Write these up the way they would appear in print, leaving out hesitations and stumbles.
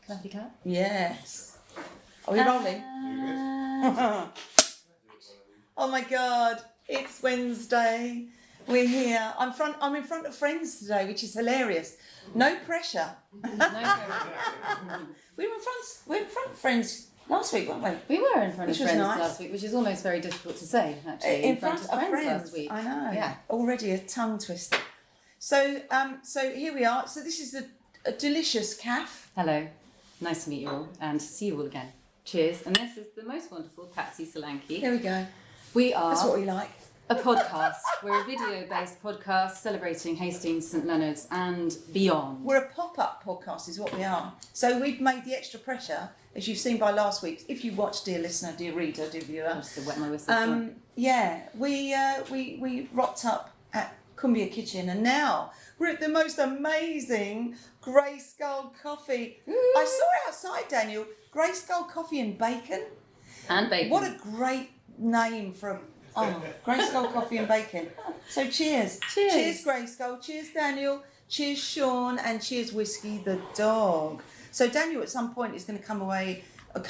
Clappy clap. Yes. Are we rolling? Oh my God, it's Wednesday. We're here. I'm in front of friends today, which is hilarious. No pressure. No pressure. We were in front of friends last week, weren't we? We were in front of Which was friends nice. last week, which is almost very difficult to say, actually. In front of friends last week. I know. Yeah. Already a tongue twister. So here we are. So this is a delicious caf. Hello. Nice to meet you all and see you all again. Cheers. And this is the most wonderful Patsy Solanki. Here we go. We are That's what we like. a podcast. We're a video-based podcast celebrating Hastings St Leonards and beyond. We're a pop-up podcast is what we are. So we've made the extra pressure, as you've seen by last week. If you watched, dear listener, dear reader, dear viewer. Just to wet my whistle. Yeah, we rocked up at Cumbia Kitchen and now we're at the most amazing Greyskull coffee. I saw it outside, Daniel. Greyskull coffee and bacon. And bacon. What a great name for Greyskull coffee and bacon. So cheers. Cheers. Cheers, Greyskull. Cheers, Daniel. Cheers, Sean. And cheers, Whiskey the dog. So Daniel at some point is going to come over here. and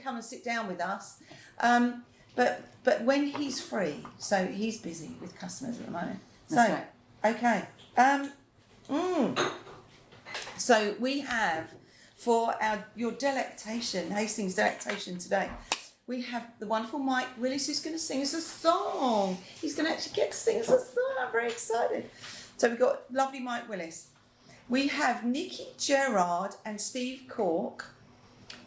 Come and sit down with us. But when he's free, so he's busy with customers at the moment. That's right. Okay. So we have for your delectation, Hastings delectation today, we have the wonderful Mike Willis who's going to sing us a song. He's going to actually get to sing us a song. I'm very excited. So we've got lovely Mike Willis. We have Nikki, Gerrard and Steve Corke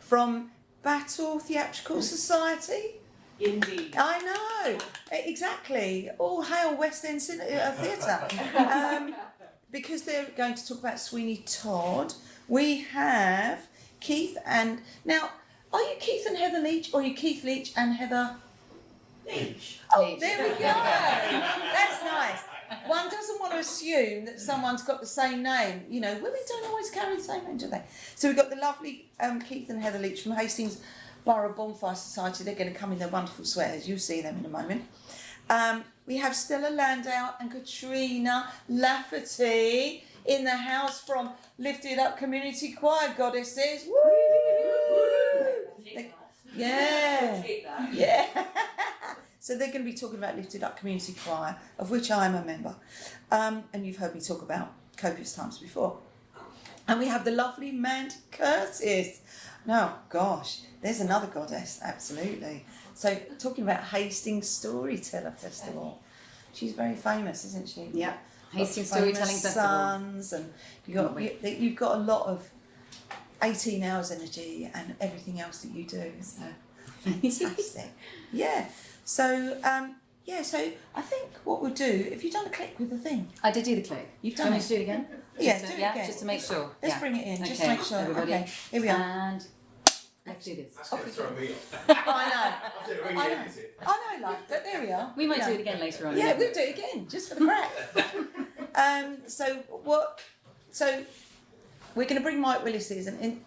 from Battle Theatrical Society. Indeed. I know, exactly. All hail West End Theatre. Because they're going to talk about Sweeney Todd. We have Keith and... Now, are you Keith and Heather Leech or are you Keith Leech and Heather... Leech. Oh, Leech. there we go. That's nice. One doesn't want to assume that someone's got the same name. You know, women don't always carry the same name, do they? So we've got the lovely Keith and Heather Leech from Hastings Borough Bonfire Society. They're going to come in their wonderful sweaters. You'll see them in a moment. We have Stella, Landau and Catrina Lafferty in the house from Lifted Up Community Choir Goddesses. Woo! Yeah. Yeah. So they're going to be talking about Lifted Up Community Choir, of which I am a member. And you've heard me talk about copious times before. And we have the lovely Mandy Curtis. No, gosh, there's another goddess, absolutely. So talking about Hastings Storyteller Festival. She's very famous, isn't she? Yeah. Hastings Storytelling Storytelling sons, and you've got a lot of 18 hours energy and everything else that you do. So fantastic. Yeah. So so I think what we'll do, if you've done a click with the thing. I did do the click. You've Do done you it. want me to do it again? Yeah, Just do to, it again. Just to make sure. Let's bring it in, just to Okay, make sure. everybody. Okay, here we are. And let's do this. That's going to throw me off. I I've done it really know, edited. I know, love, but there we are. We might Yeah. do it again later on. Yeah, we'll do it again, just for the crack. So we're going to bring Mike Willis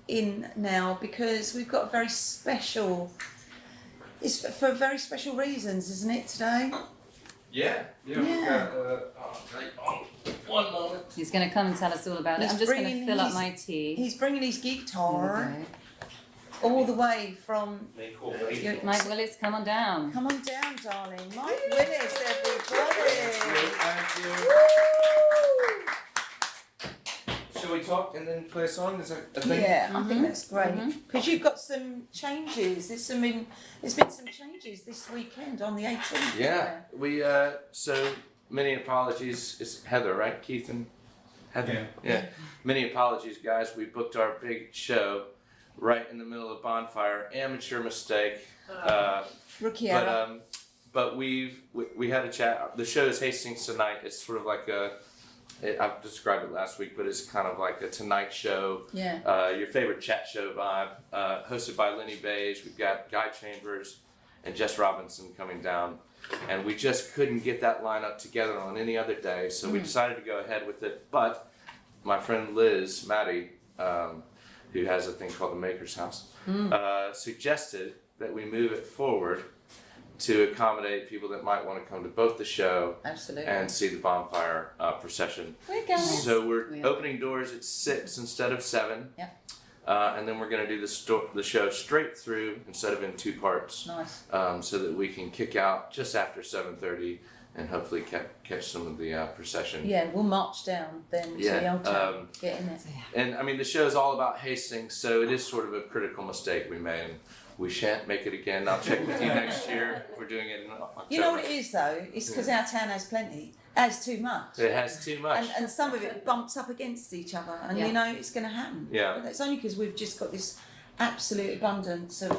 in now because we've got a very special. It's for very special reasons, isn't it? Today. Yeah. We've got, one moment. He's going to come and tell us all about it. He's I'm just going bringing to fill up his- my tea. He's bringing his guitar Okay. all the way from. Mike Willis, come on down. Come on down, darling. Mike Willis, everybody. Thank you. Shall we talk and then play a song? Is that a thing? Yeah, I think that's great because you've got some changes. There's been some changes this weekend on the 18th. Yeah. We so many apologies. It's Heather, right? Keith and Heather. Yeah. Many apologies, guys. We booked our big show right in the middle of Bonfire. Amateur mistake. Rookie But error. but we had a chat. The show is Hastings Tonight. It's sort of like I've described it last week, but it's kind of like a Tonight show. Yeah. Your favorite chat show vibe. Hosted by Lenny Beige. We've got Guy Chambers and Jess Robinson coming down. And we just couldn't get that lineup together on any other day, so we decided to go ahead with it. But my friend Maddie, who has a thing called the Maker's House, suggested that we move it forward to accommodate people that might want to come to both the show Absolutely. and see the bonfire procession. We're going. So we're opening doors at 6 instead of 7. Yep. And then we're going to do the show straight through instead of in 2 parts. Nice. So that we can kick out just after 7:30 and hopefully catch some of the procession. Yeah, we'll march down then to the old town. Get in it. And I mean, the show is all about Hastings, so it is sort of a critical mistake we made. And we shan't make it again. I'll check with you next year if we're doing it in October. You know what it is though? It's because our town has plenty. Has too much. It has too much. And some of it bumps up against each other, and you know it's going to happen. Yeah. But it's only because we've just got this absolute abundance of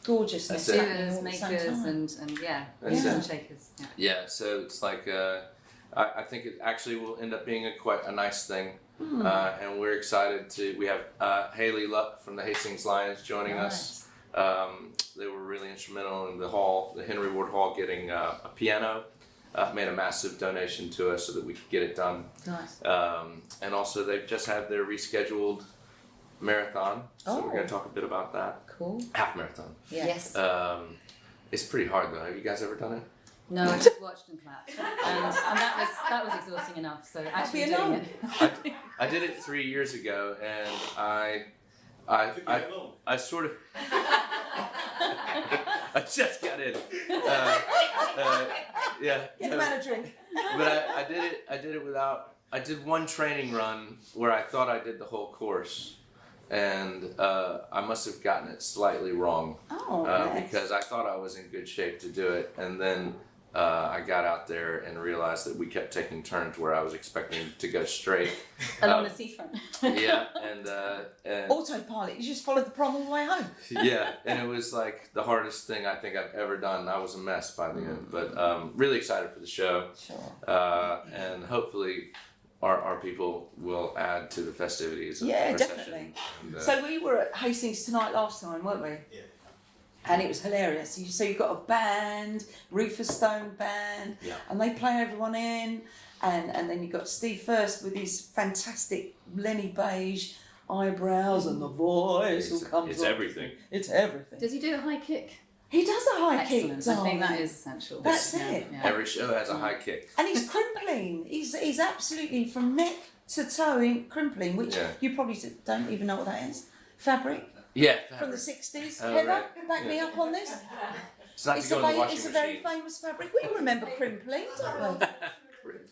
gorgeousness. That's it. happening all at the same Makers time. and That's movers and it. shakers. Yeah. Yeah, so it's like I think it actually will end up being quite a nice thing, and we're excited to. We have Haley from the Hastings Lions joining us. They were really instrumental in the Henry Ward Hall, getting a piano. Made a massive donation to us so that we could get it done. Nice. And also they've just had their rescheduled marathon, so we're Oh. going to talk a bit about that. Cool. Half marathon. Yeah. Yes. It's pretty hard though. Have you guys ever done it? No, I just watched and clapped, and that was exhausting enough. So actually be doing alone. it. I did it 3 years ago, and I sort of. I just got in. Yeah. Get a man a drink. But I did it without. I did one training run where I thought I did the whole course, and I must have gotten it slightly wrong. Oh, nice. Because I thought I was in good shape to do it, and then I got out there and realized that we kept taking turns where I was expecting to go straight. Along the seafront. Yeah, and Autopilot. You just followed the prom all the way home. yeah, and it was like the hardest thing I think I've ever done. I was a mess by the end, but really excited for the show. Sure. And hopefully our people will add to the festivities of the Yeah, procession. definitely. And, So we were at Hastings Tonight last time, weren't we? Yeah. And it was hilarious. So you've got a band, Rufus Stone band, Yeah. and they play everyone in. And then you've got Steve First with his fantastic Lenny Beige eyebrows and the voice who comes it's on. everything. It's everything. Does he do a high kick? He does a high kick, Excellent. I think that darling. is essential. That's Yeah, it. yeah. Every show has a high kick. And he's crimpling. He's absolutely from neck to toe in crimpling, which Yeah. you probably don't even know what that is. Fabric Yeah. from the 60s. Oh, Heather, right. back me up on this. It's not to go in the washing It's a machine. very famous fabric. We remember crimpling, don't we?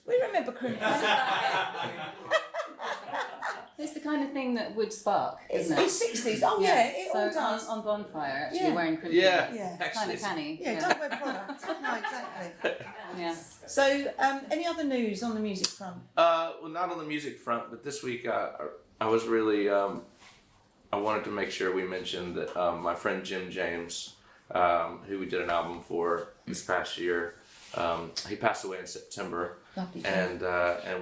We remember crimpling. It's the kind of thing that would spark, isn't it? It's 60s. Oh yeah, it so all does. On Bonfire, actually Yeah. wearing crimping. Yeah. Yeah. Kind Actually, of canny. Yeah, don't wear product. No, exactly. Yeah. So, any other news on the music front? Well, not on the music front, but this week I was really I wanted to make sure we mentioned that my friend Jim James, who we did an album for this past year, he passed away in September, Lovely. and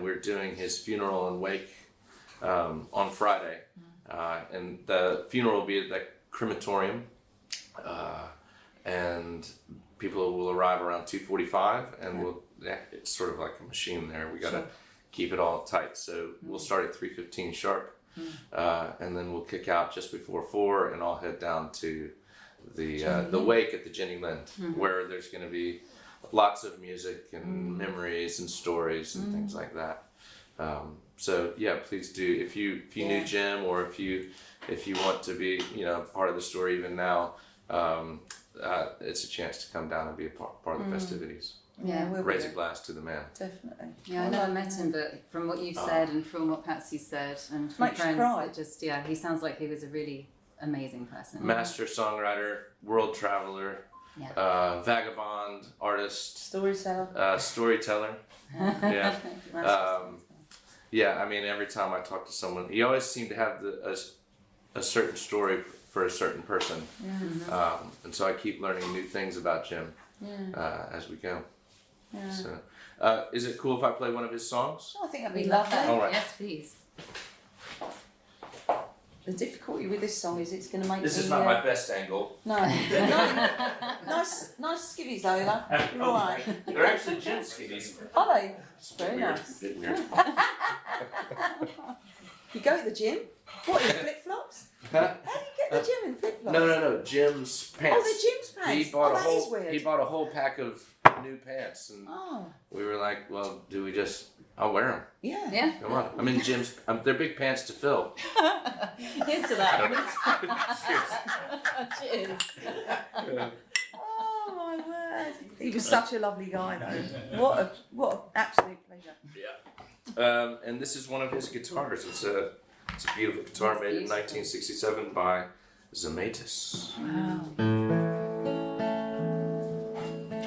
we're doing his funeral and wake on Friday, and the funeral will be at the crematorium, and people will arrive around 2:45, and it's sort of like a machine there. We gotta keep it all tight, so we'll start at 3:15 sharp, and then we'll kick out just before 4, and I'll head down to the wake at the Jenny Lind, where there's gonna be lots of music and memories and stories and things like that. So yeah, please do, if you knew Jim, or if you want to be part of the story even now, it's a chance to come down and be a part of the festivities. Yeah, we'll Raise be a glass to the man. definitely. Yeah, I never met him, but from what you've said and from what Patsy said and from Makes you friends, cry. it just he sounds like he was a really amazing person. Master songwriter, world traveler, vagabond, artist, Storyteller. storyteller. Yeah. Yeah, I mean, every time I talk to someone, he always seemed to have a certain story for a certain person. And so I keep learning new things about Jim as we go. Yeah. So, is it cool if I play one of his songs? I think that'd We be love lovely. that. All right. Yes, please. The difficulty with this song is it's going to make This me, is not my best angle. No. Nice skivvies though, love. You're alright. They're actually Jim skivvies. Are they? Very Weird. nice. Bit weird. You go to the gym? What, in flip flops? Huh? How do you get the gym in flip flops? No, Jim's pants. Oh, the Jim's pants. That is weird. He bought a whole pack of new pants, and we were like, well, I'll wear them. Yeah. Yeah. Come on. I'm in Jim's. They're big pants to fill. Here's to that. Cheers. Oh my word! He was such a lovely guy, though. What an absolute pleasure. Yeah. And this is one of his guitars. It's a beautiful guitar made in 1967 by Zamatis. Wow.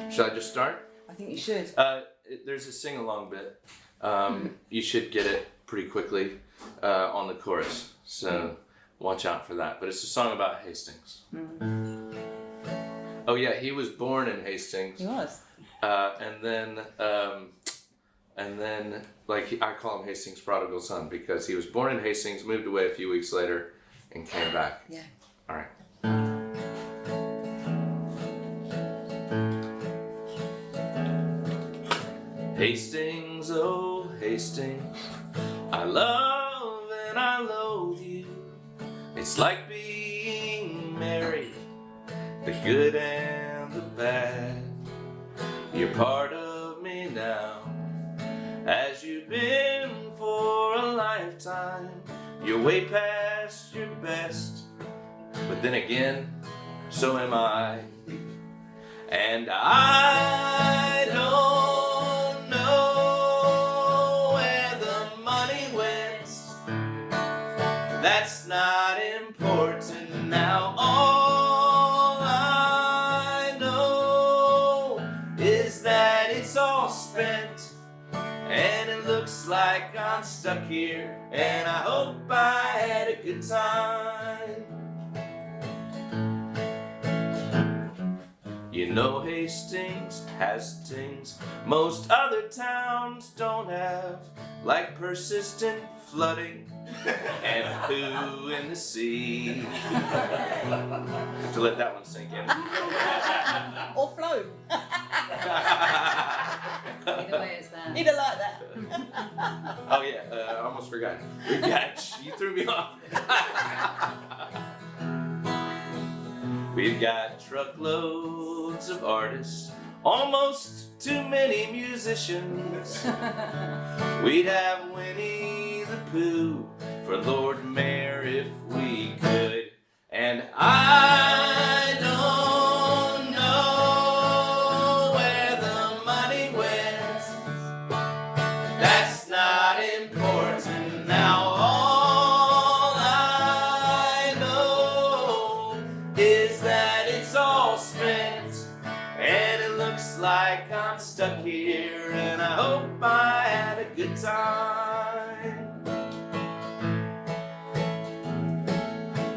Should I just start? I think you should. There's a sing-along bit. You should get it pretty quickly on the chorus, so watch out for that. But it's a song about Hastings. Oh yeah, he was born in Hastings. He was. And then I call him Hastings' prodigal son because he was born in Hastings, moved away a few weeks later, and came back. Yeah. All right. Hastings, oh Hastings, I love and I loathe you. It's like being married, the good and the bad. You're part of me now, as you've been for a lifetime. You're way past your best, but then again, so am I. And I don't know where the money went. That's not important now. All I know is that it's all spent, and it looks like I'm stuck here, and I hope I had a good time. You know Hastings has things most other towns don't have, like persistent flooding and poo in the sea. To let that one sink in. Or flow. Either way, it's there. Either like that. Oh yeah, I almost forgot. You threw me off. We've got truckloads of artists, almost too many musicians. We'd have Winnie the Pooh for Lord Mayor if we could. And I don't know where the money went. That's not important now. All I know is that it's all spent, and it looks like I'm stuck here, and I hope I had a good time.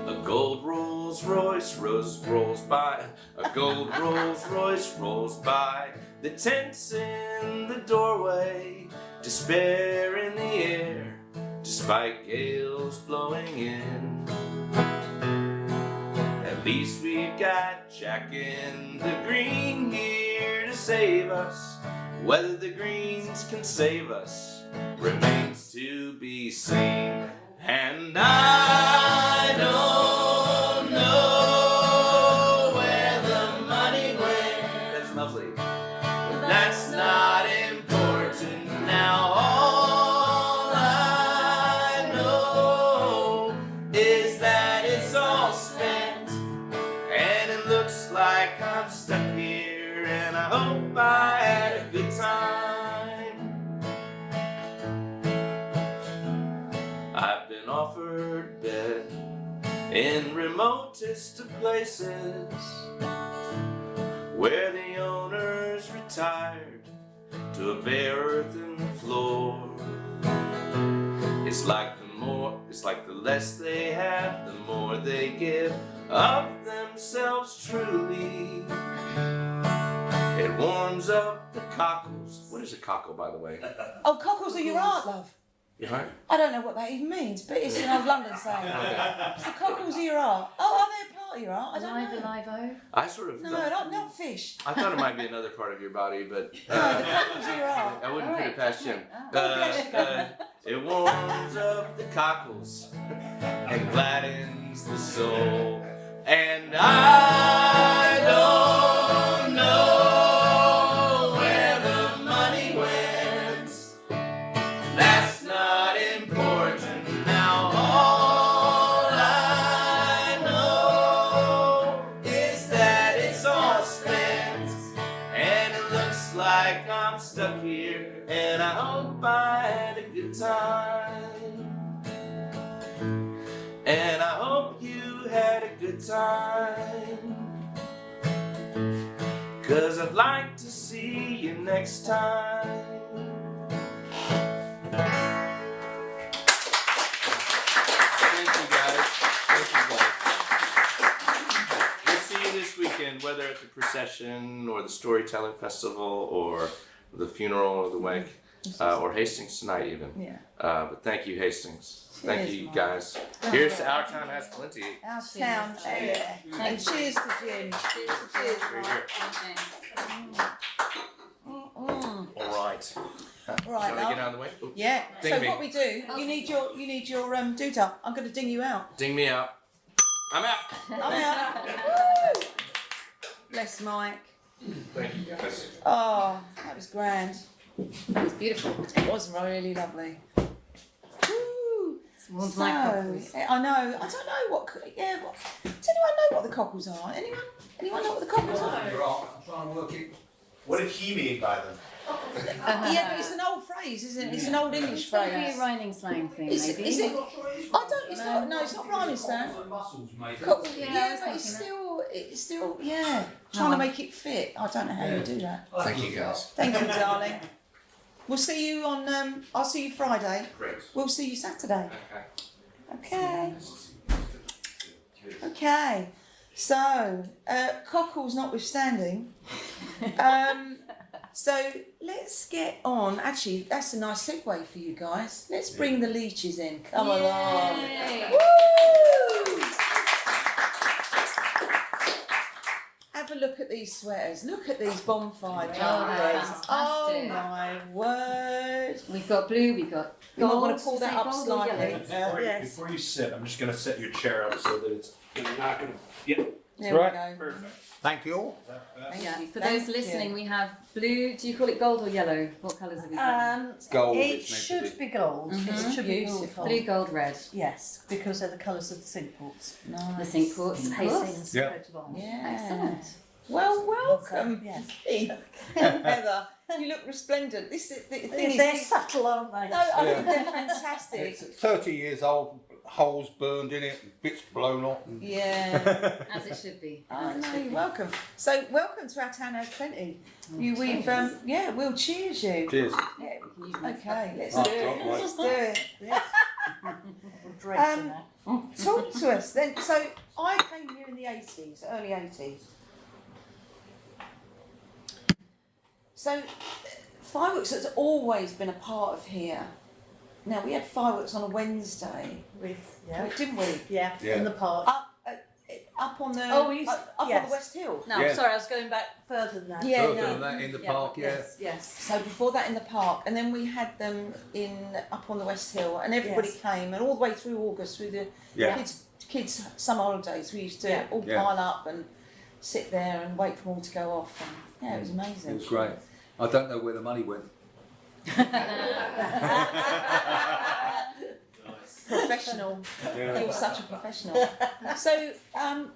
A gold Rolls Royce rolls by. A gold Rolls Royce rolls by. The tents in the doorway, despair in the air, despite gales blowing in. At least we've got Jack in the Green here to save us. Whether the Greens can save us remains to be seen. And I don't know where the money went. That's lovely. But that's not important now. All I know is that it's all spent, and it looks like I'm stuck here, and I hope I had a good time. I've been offered bed in remotest of places, where the owners retired to a bare earthen floor. It's like the less they have, the more they give of themselves truly. It warms up the cockles. What is a cockle, by the way? Oh, cockles are your art, love. Your heart? I don't know what that even means, but it's an old London saying. It's the cockles of your art. Oh, are they a part of your art? I don't know. Live-o. I sort of No, thought, not fish. I thought it might be another part of your body, but No, the cockles of your art. I wouldn't put it past Jim. God bless you. It warms up the cockles and gladdens the soul, and I don't time. 'Cause I'd like to see you next time. Thank you guys. We'll see you this weekend, whether at the procession or the storytelling festival or the funeral or the wake, or Hastings Tonight even. Yeah. But thank you, Hastings. Thank Cheers, you, Mike. guys. Here's to Our Town Has Plenty. Our town. Yeah. And cheers to Jim. Cheers. All right. Right, Shall we love. get out of the way? Oops. Yeah. Ding So me. what we do? You need your doodah. I'm going to ding you out. Ding me out. I'm out. I'm out. Woo! Bless Mike. Thank you, guys. Oh, that was grand. That was beautiful. It was really lovely. Woo! Warms my cockles. I know. I don't know what. Yeah. What, does anyone know what the cockles are? Anyone? Anyone know what the cockles are? I'm trying to work it. What did he mean by them? Yeah, but it's an old phrase, isn't it? It's an old English It's got to be a phrase. rhyming slang thing, Is maybe. it? I don't. It's not. No, it's not rhyming slang. Muscles, mate. Yeah, but it's still. Yeah. Trying to make it fit. I don't know how you do that. Thank you, guys. Thank you, darling. We'll see you on. I'll see you Friday. Great. We'll see you Saturday. Okay. Okay. Okay. So, cockles notwithstanding. So let's get on. Actually, that's a nice segue for you guys. Let's bring the Leeches in. Come along. Yay. Woo! Have a look at these sweaters. Look at these bonfire they're jumpers. Oh fantastic. my word. We've got blue, we've got You might gold. want to pull that up Gold or slightly. yellow? Yes. Before you sit, I'm just going to set your chair up so that it's not going to. Yeah, There we go. perfect. Thank you all. Thank Yeah. you. For Thank those you. listening, we have blue. Do you call it gold or yellow? What colours have we got? Gold, It it's meant to should be gold. It should be Beautiful. Blue, gold, red. Yes, because they're the colours of the sink ports. Nice. The sink ports. of course. Hastings Yeah. coat of arms. Yeah. Excellent. Well, welcome, Yes. Keith and Heather. You look resplendent. This is the thing. They're Is, subtle, aren't they? no, I think they're fantastic. It's 30 years old, holes burned in it, bits blown off. And Yeah. As it should be. Oh As it no, should be. welcome. So welcome to Our Town Has Plenty. We've yeah, we'll cheers you. cheers. Yeah. We can use them. Okay, let's Oh, do it. God, Let's do it. We'll dress in that. Talk to us then. So I came here in the 80s, early 80s. So fireworks has always been a part of here. Now we had fireworks on a Wednesday, Yeah. didn't we? Yeah, Yeah. in the park. Up on the Oh, we used- up on yes. the West Hill. No, Yeah. sorry, I was going back further than that. Yeah, Further no. than that, in the Yeah, park, yeah. Yes, yes. So before that in the park, and then we had them up on the West Hill, and everybody Yes. came, and all the way through August, through the Yeah. kids summer holidays, we used to Yeah. all Yeah. pile up and sit there and wait for them all to go off. And, yeah, it was It amazing. was great. I don't know where the money went. Professional. You're such a professional. So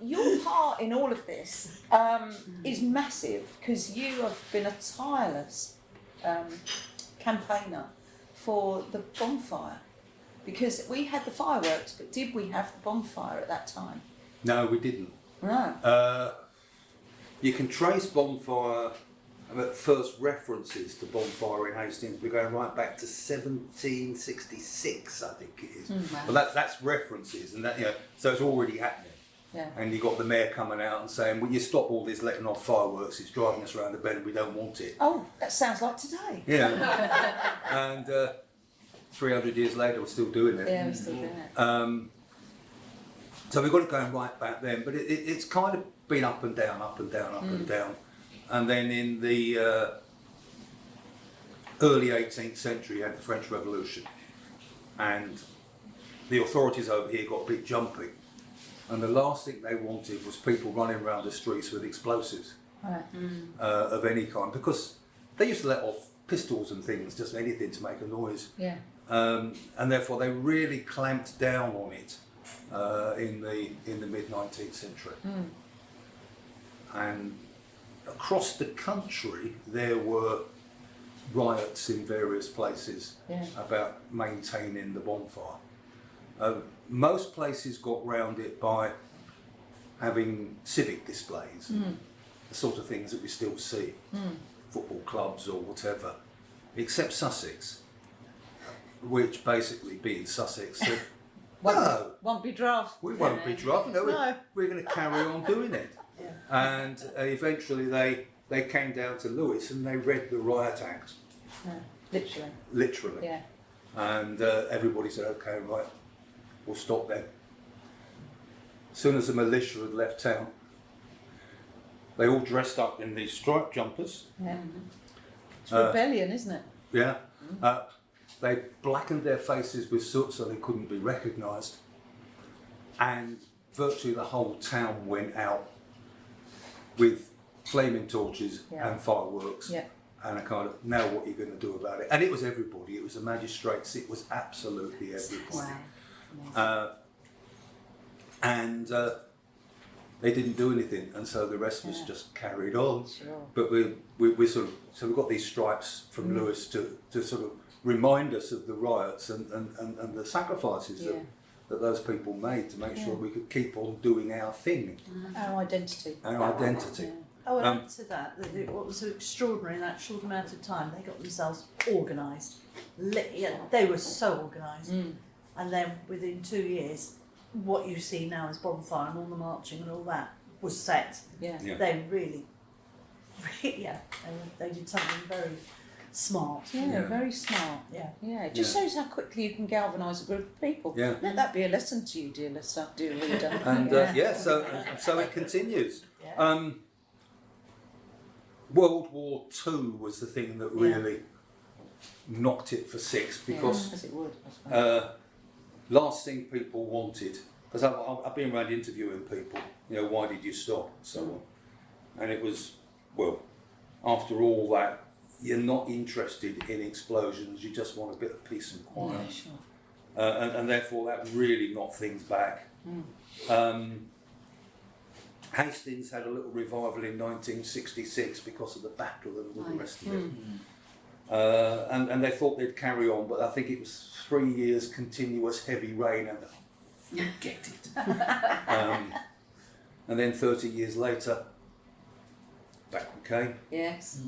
your part in all of this is massive because you have been a tireless campaigner for the bonfire. Because we had the fireworks, but did we have the bonfire at that time? No, we didn't. No. You can trace bonfire, first references to bonfire in Hastings, we're going right back to 1766, I think it is. Wow. But that's references, and that, you know, so it's already happening. Yeah. And you got the mayor coming out and saying, "Will you stop all this letting off fireworks? It's driving us around the bend. We don't want it." Oh, that sounds like today. Yeah. And 300 years later, we're still doing it. Yeah, we're still doing it. So we've got it going right back then, but it's kind of been up and down, up and down, up and down. And then in the early 18th century, you had the French Revolution. And the authorities over here got a bit jumpy. And the last thing they wanted was people running around the streets with explosives Right. of any kind, because they used to let off pistols and things, just anything to make a noise. Yeah. And therefore they really clamped down on it in the mid 19th century. And across the country there were riots in various places about maintaining the bonfire. Most places got round it by having civic displays, the sort of things that we still see, football clubs or whatever, except Sussex, which basically being Sussex said, no, Won't be draft. we won't be drunk, no, No. we're going to carry on doing it. Yeah. And eventually they came down to Lewis and they read the riot act, Literally. literally. Yeah. And everybody said, okay, right, we'll stop then. As soon as the militia had left town, they all dressed up in these striped jumpers. Yeah. It's rebellion, isn't it? Yeah. They blackened their faces with soot so they couldn't be recognised. And virtually the whole town went out with flaming torches and fireworks. Yeah. And a kind of, now what are you going to do about it? And it was everybody. It was the magistrates. It was absolutely everybody. Wow. And they didn't do anything, and so the rest of us just carried on. Sure. But we sort of, so we got these stripes from Lewis to sort of remind us of the riots and the sacrifices that those people made to make sure we could keep on doing our thing, Our identity. our identity. Oh, and add to that, what was so extraordinary in that short amount of time, they got themselves organised. They were so organised. And then within 2 years, what you see now as Bonfire and all the marching and all that was set. Yeah. Yeah. They really, they did something very smart. Yeah, very smart. Yeah. Yeah, it just shows how quickly you can galvanise a group of people. Yeah. Let that be a lesson to you, dear listener, dear reader. And so it continues. Yeah. World War II was the thing that really knocked it for six, because As it would, I suppose. last thing people wanted, because I've been around interviewing people, why did you stop, and so on. And it was, well, after all that, you're not interested in explosions, you just want a bit of peace and quiet. Yeah, sure. And therefore that really knocked things back. Hastings had a little revival in 1966 because of the battle and all the rest of it. And they thought they'd carry on, but I think it was 3 years continuous heavy rain and forget it. And then 30 years later, back we came. Yes.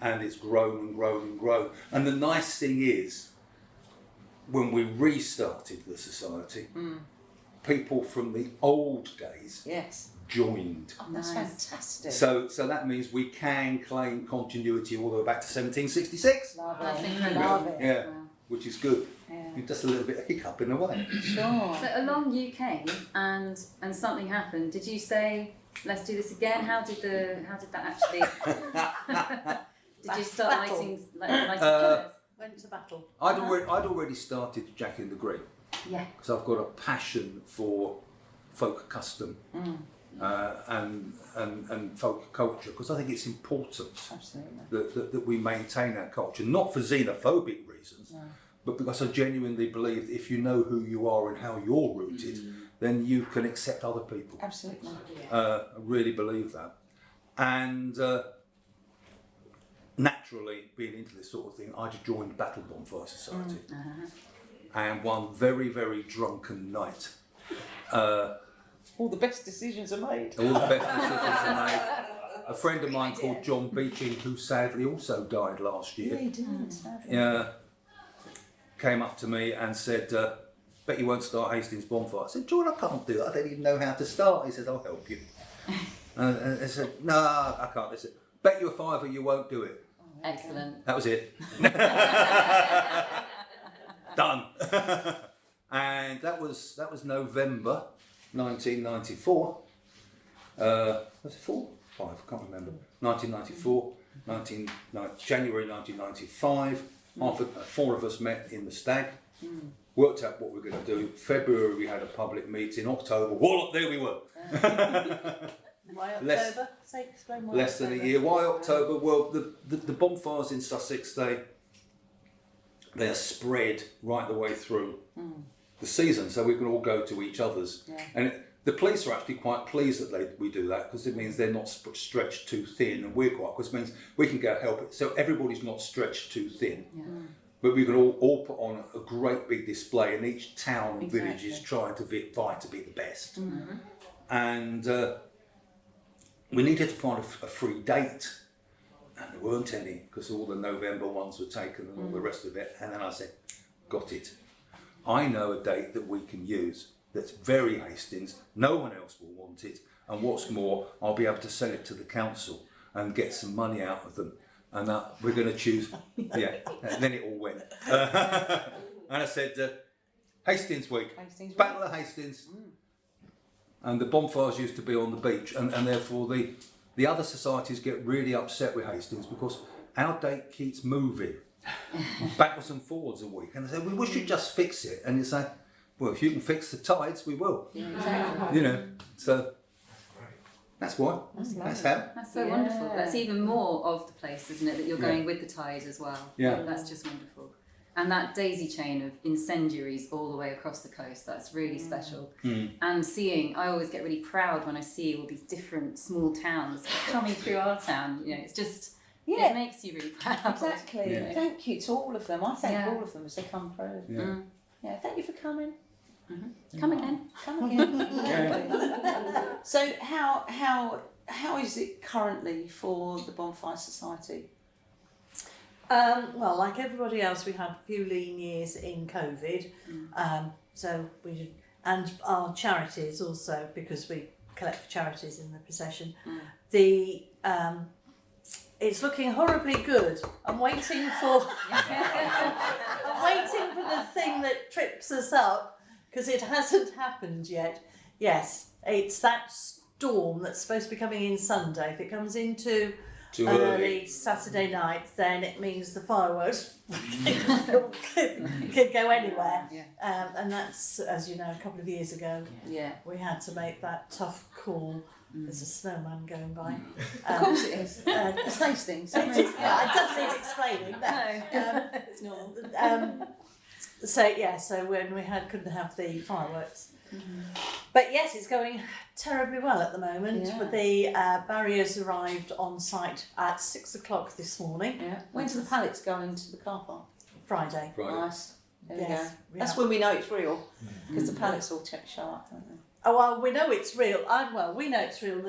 And it's grown and grown and grown. And the nice thing is, when we restarted the society, people from the old days joined. Oh, that's Nice. fantastic. So that means we can claim continuity all the way back to 1766. That's incredible. Love it. Yeah, which is good. Yeah. Just a little bit of hiccup in a way. Sure. So along you came and something happened. Did you say, let's do this again? How did that actually? Did you start Battle. lighting colours? Went to battle. I'd already started Jack in the Green, Yeah. because I've got a passion for folk custom and folk culture, because I think it's important Absolutely. that we maintain our culture, not for xenophobic reasons, but because I genuinely believe if you know who you are and how you're rooted, then you can accept other people. Absolutely. I really believe that. And naturally, being into this sort of thing, I just joined Battle Bonfire Society. And one very, very drunken night, All the best decisions are made. all the best decisions are made. A friend of mine called John Beeching, who sadly also died last year, He didn't. came up to me and said, bet you won't start Hastings Bonfire. I said, John, I can't do it. I don't even know how to start. He said, I'll help you. And I said, no, I can't. I said, bet you a fiver you won't do it. Excellent. That was it. Done. And that was November 1994. Was it 4? 5? I can't remember. 1994. January 1995. Four of us met in the Stag. Worked out what we were going to do. February we had a public meeting. October, wallop, there we were. Why October? Less- Explain why Less than a October. year. Why October? Well, the bonfires in Sussex, they are spread right the way through the season, so we can all go to each other's. And the police are actually quite pleased that we do that, because it means they're not stretched too thin, and we're quite, because it means we can go help it. So everybody's not stretched too thin. But we can all put on a great big display, and each town and village is trying to vie to be the best. and we needed to find a free date, and there weren't any because all the November ones were taken and all the rest of it. And then I said, got it. I know a date that we can use that's very Hastings. No one else will want it, and what's more, I'll be able to sell it to the council and get some money out of them. And we're going to choose. Yeah. And then it all went. And I said, Hastings Week. Battle of Hastings. And the bonfires used to be on the beach, and therefore the other societies get really upset with Hastings because our date keeps moving backwards and forwards a week. And they say, well, we should just fix it. And you say, well, if you can fix the tides, we will. Yeah, exactly. You know, so that's why. That's how. That's so wonderful. That's even more of the place, isn't it? That you're going with the tide as well. Yeah. That's just wonderful. And that daisy chain of incendiaries all the way across the coast, that's really special. And seeing, I always get really proud when I see all these different small towns coming through our town. You know, it's just, it makes you really proud. Exactly. Yeah. Thank you to all of them. I thank all of them as they come through. Yeah. Yeah, thank you for coming. Come again. Come again. So how is it currently for the Bonfire Society? Well, like everybody else, we had a few lean years in COVID, so and our charities also, because we collect for charities in the procession. It's looking horribly good. I'm waiting for the thing that trips us up, because it hasn't happened yet. Yes, it's that storm that's supposed to be coming in Sunday. If it comes into Too early Saturday night, then it means the fireworks could go anywhere. And that's, as you know, a couple of years ago, we had to make that tough call. There's a snowman going by. Of course it is. It's Hastings. It does need explaining. No, it's normal. So when we couldn't have the fireworks. But yes, it's going terribly well at the moment. But the barriers arrived on site at 6 o'clock this morning. When do the pallets go into the car park? Friday. Nice. There we Yes, go. we That's have. when we know it's real, because the pallets all show up, don't they? Oh well, we know it's real. We know it's real.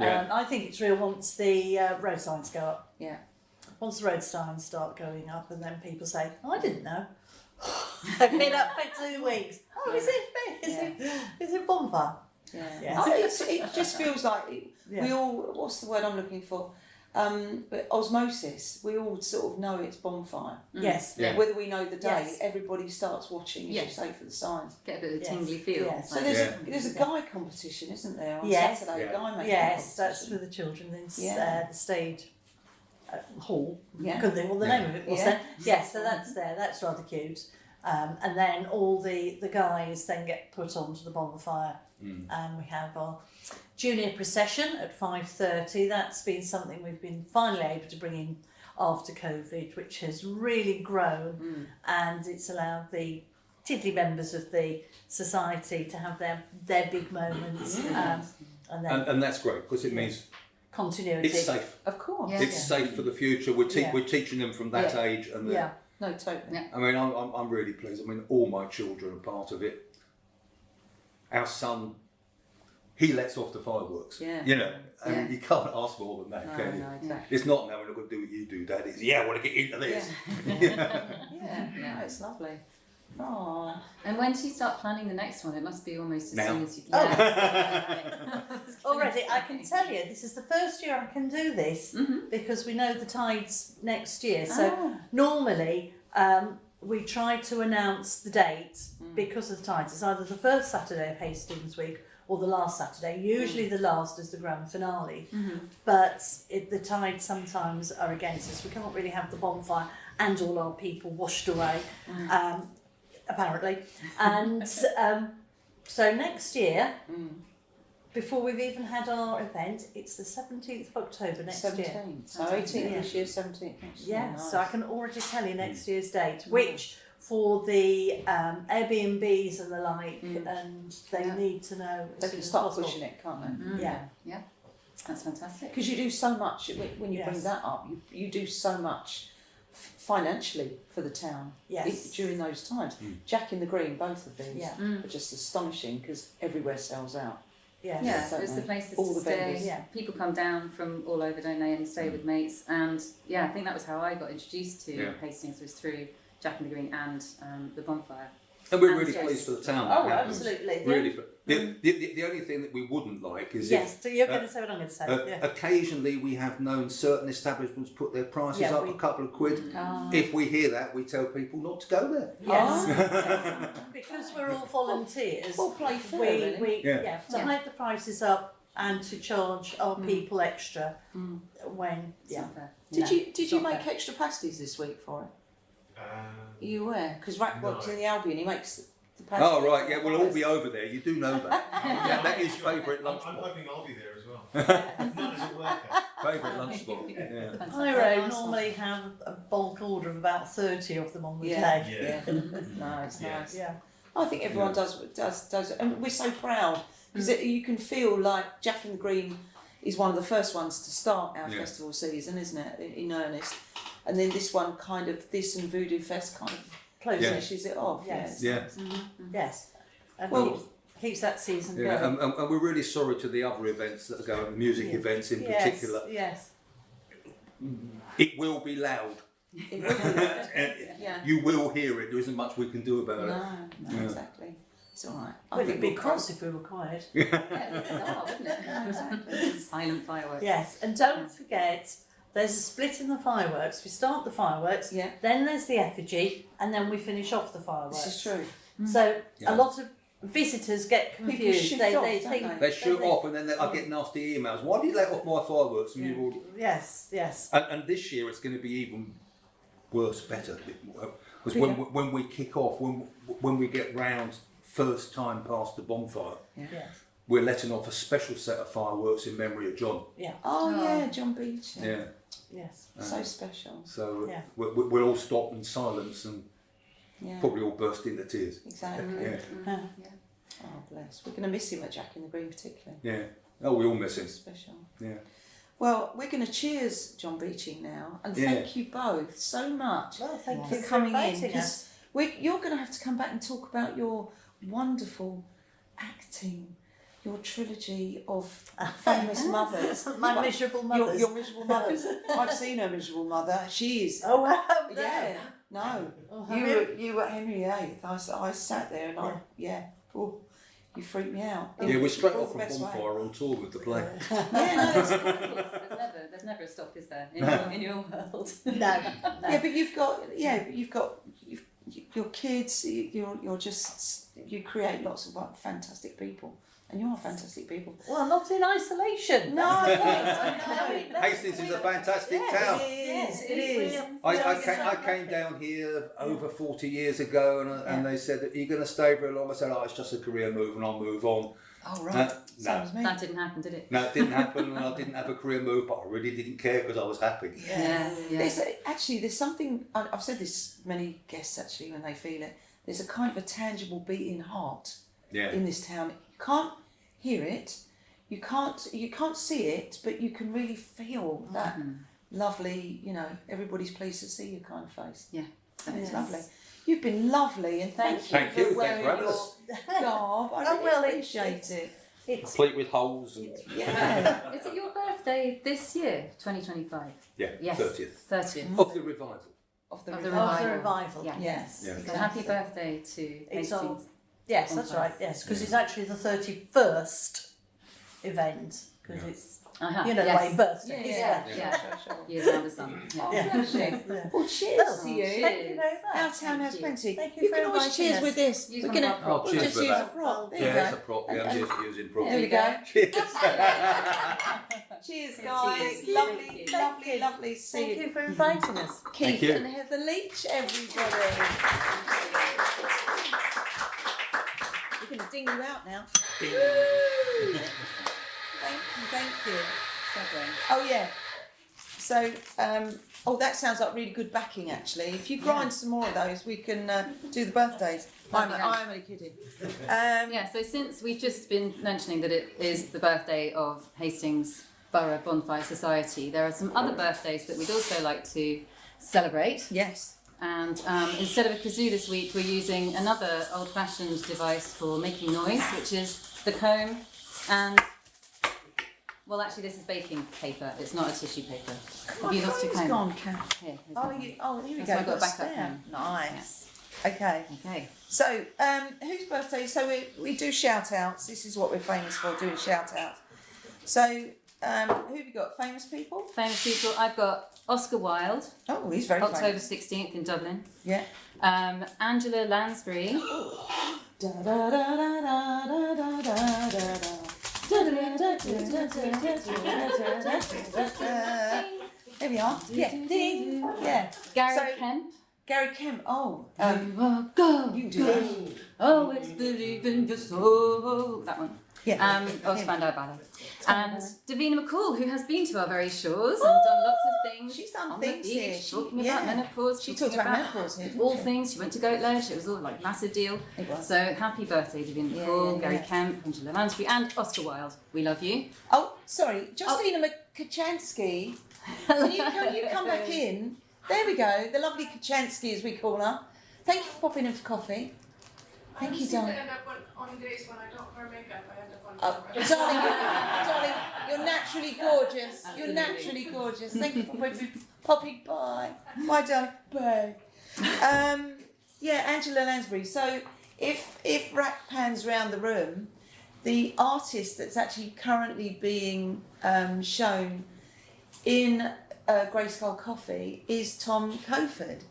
I think it's real once the road signs go up. Yeah. Once the road signs start going up, and then people say, "Oh, I didn't know." They've been up for 2 weeks. Oh, is it bonfire? Yeah. It just feels like we all. What's the word I'm looking for? But osmosis. We all sort of know it's bonfire. Yes. Yeah. Whether we know the day, Yes. everybody starts watching, as you say, for the signs. Get a bit of a Yes. tingly feel. Yes. So there's a guy competition, isn't there, on Yes. Saturday? Yeah. Guy making Yes, that's competition. for the children in Yeah. the Stade Hall. Yeah. Couldn't think what the name of it was Yeah. then. Yes, so that's there. That's rather cute. And then all the guys then get put onto the bonfire. And we have our junior procession at 5:30. That's been something we've been finally able to bring in after COVID, which has really grown, and it's allowed the tiddly members of the society to have their big moments. And then And that's great because it means continuity. it's safe. Of course. Yeah. It's safe for the future. We're Yeah. teaching them from that age, and Yeah. No, totally. Yeah. I mean, I'm really pleased. I mean, all my children are part of it. Our son, he lets off the fireworks. Yeah. You know, I Yeah. mean, you can't ask more than that, No, can you? no, exactly. It's not, no, we're not going to do what you do, Dad. It's, I want to get into this. Yeah, it's lovely. Oh, And when do you start planning the next one? It must be almost as Now. soon as you Oh. can. Already, I can tell you, this is the first year I can do this because we know the tides next year. So normally we try to announce the date because of the tides. It's either the first Saturday of Hastings Week or the last Saturday. Usually the last is the grand finale. But the tides sometimes are against us. We can't really have the bonfire and all our people washed away, apparently. And so next year, before we've even had our event, it's the 17th of October next year. 17th. So 18th this year, 17th next year. Yeah, Nice. so I can already tell you next year's date, which for the Airbnbs and the like, and they need to know They as soon can as start possible. pushing it, can't they? Yeah. That's fantastic. Because you do so much, when you bring Yes. that up, you do so much financially for the town Yes. during those times. Jack in the Green, both of these Yeah. are just astonishing because everywhere sells out. Yeah, don't it's the they? places All to the stay. vendors. Yeah. People come down from all over, don't they, and stay with mates. And yeah, I think that was how I got introduced to Hastings, was through Jack and the Green and the bonfire. And we're And really yes. pleased for the town. Oh, that absolutely. Really. The only thing that we wouldn't like is Yes, so you're going to say what I'm going to say. if occasionally we have known certain establishments put their prices Yeah, up we- a couple of quid. If we hear that, we tell people not to go there. Yes. Because we're all volunteers. All play fair, we really. to Yeah. hike the prices up and to charge our people extra when It's not fair. Did you It's make not fair. extra pasties this week for it? Uh, Are you aware? Because No. Rackbox in the Albion, he makes the pasties. Oh right, yeah, we'll all be over there. You do know that. Yeah, that is favourite lunch I'm spot. hoping I'll be there as well. Not as a worker. Favourite lunch spot. Yeah. Pyro normally have a bulk order of about 30 of them on the day. Yeah. No, it's Yeah. nice. Yeah. I think everyone does, and we're so proud because you can feel like Jack and the Green is one of the first ones to start our festival season, isn't it? In earnest, and then this one kind of and Voodoo Fest kind of finishes it off. Yes. Yeah. Yes. And Well- keeps that season Yeah, going. and we're really sorry to the other events that are going, the music events in particular. Yes. It will be loud. It will be, yeah. You will hear it. There isn't much we can do about it. No, Yeah. exactly. It's all right. I Well, think it'd be we'll cross if we were quiet. Yeah, it's bizarre, wouldn't it? Exactly. Silent fireworks. Yes, and don't forget, there's a split in the fireworks. We start the fireworks, Yeah. then there's the effigy, and then we finish off the fireworks. This is true. So Yeah. a lot of visitors get People confused. shift They off, think don't They shoot off, and then I get nasty emails. Why did you let off my fireworks? And you've already... Yes, yes. And this year it's going to be even worse, better. Because when we kick off, when we get round first time past the bonfire, Yes. we're letting off a special set of fireworks in memory of John. Yeah. Oh yeah, John Beach. Yeah. Yes. So special. So Yeah. we'll all stop in silence and Yeah. probably all burst into tears. Exactly. Yeah. Oh bless. We're going to miss him at Jack in the Green particularly. Yeah. Oh, we all miss him. Special. Yeah. Well, we're going to cheers John Beeching now, and Yeah. thank you both so much Well, thank for you for coming in. inviting us. Because you're going to have to come back and talk about your wonderful acting, your trilogy of famous mothers. My But miserable Your, mothers. your miserable mothers. I've seen her miserable mother. She is. Oh, wow. Yeah. No. Oh, You were Henry VIII. I sat there and oh, you freaked me out. Yeah, we're straight All off the from best way. bonfire on tour with the play. Yeah, no, that's There's never a stop, is there? In your world. No. Yeah, but you've got your kids. You're just you create lots of fantastic people, and you are fantastic people. Well, not in isolation. No, no. Hastings is a fantastic town. It is. I came down here over 40 years ago and they said, are you going to stay very long? I said, it's just a career move and I'll move on. Oh right, No. sounds me. That didn't happen, did it? No, it didn't happen and I didn't have a career move, but I really didn't care because I was happy. Yeah. There's something. I've said this to many guests actually when they feel it. There's a kind of a tangible beating heart Yeah. in this town. You can't hear it, you can't see it, but you can really feel that lovely. Everybody's pleased to see you kind of face. Yeah. And it's lovely. You've been lovely, and thank you Thank for you. wearing Thanks for having your garb. I Oh, really well, appreciate it. It's Complete with holes and Yeah. Is it your birthday this year, 2025? yeah, Yes. 30th 30th. of the revival. Of the Of the revival. of the revival. Yeah. Yes. Yeah. So happy birthday to It's all- Hastings. Yes, that's right. Yes, because it's actually the 31st event. Because it's Uh-huh. you know yes. my birthday. Yeah. Yeah. Sure. Years around the sun. Oh, Yeah. bless you. Yeah. Well, cheers Well, to you. Thank you very Our much. town has you. plenty. Thank you You for can always inviting cheers us. with this. Use We're one of gonna our props. we'll Cheers just with use that. a prop. There Yeah, you that's a go. prop. Yeah, I'm just using prop. There we go. Cheers. Cheers, guys. Cheers. Lovely, Thank you. lovely, lovely to see Thank you. you for inviting us. Keith Thank you. and Heather Leech, everybody. We're going to ding you out now. Thank you. Oh yeah. So, that sounds like really good backing actually. If you grind some more of those, we can do the birthdays. I'm only kidding. Yeah, so since we've just been mentioning that it is the birthday of Hastings Borough Bonfire Society, there are some other birthdays that we'd also like to celebrate. Yes. And instead of a kazoo this week, we're using another old-fashioned device for making noise, which is the comb. And well, actually, this is baking paper. It's not a tissue paper. Have you lost your It's comb? gone, Kath. Here, here's Oh, the here we That's go. why I've got a a backup spare. pen. Nice. Okay. Okay. So, whose birthday? So we do shout outs. This is what we're famous for, doing shout outs. So, who have you got? Famous people? Famous people. I've got Oscar Wilde, Oh, he's very October famous. 16th in Dublin. Yeah. Angela Lansbury. Da, da, da, da, da, da, da, da, da. There we are. Yeah. Ding. Yeah. Gary So- Kemp. Gary Kemp. Oh. You are go. You can do that. Always believe in your soul. That one. Yeah. Landau Ballet. And Davina McCall, who has been to our very shores and done lots of things. She's done on things the here. beach, talking about menopause. She talking talked about menopause here, didn't all she? things. She went to Goat Lounge. It was all like massive deal. It was. So happy birthday, Davina Yeah, McCall, yeah, Gary yeah. Kemp, Angela Lansbury, and Oscar Wilde. We love you. Oh, sorry. Justina Kachansky. Can you come back in? There we go. The lovely Kachansky, as we call her. Thank you for popping in for coffee. Thank you, darling. I end up on days when I don't wear makeup. I end up on. Darling, you're naturally gorgeous. Absolutely. You're naturally gorgeous. Thank you for popping by. Bye, darling. Bye. Yeah, Angela Lansbury. So if Rack pans round the room, the artist that's actually currently being shown in Greyskull Coffee is Tom Coford.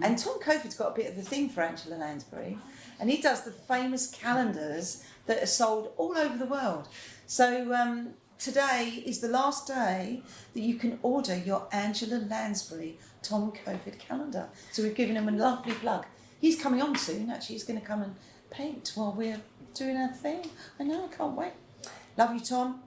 And Tom Coford's got a bit of a thing for Angela Lansbury, and he does the famous calendars that are sold all over the world. So today is the last day that you can order your Angela Lansbury Tom Coford calendar. So we've given him a lovely plug. He's coming on soon, actually. He's going to come and paint while we're doing our thing. I know, I can't wait. Love you, Tom.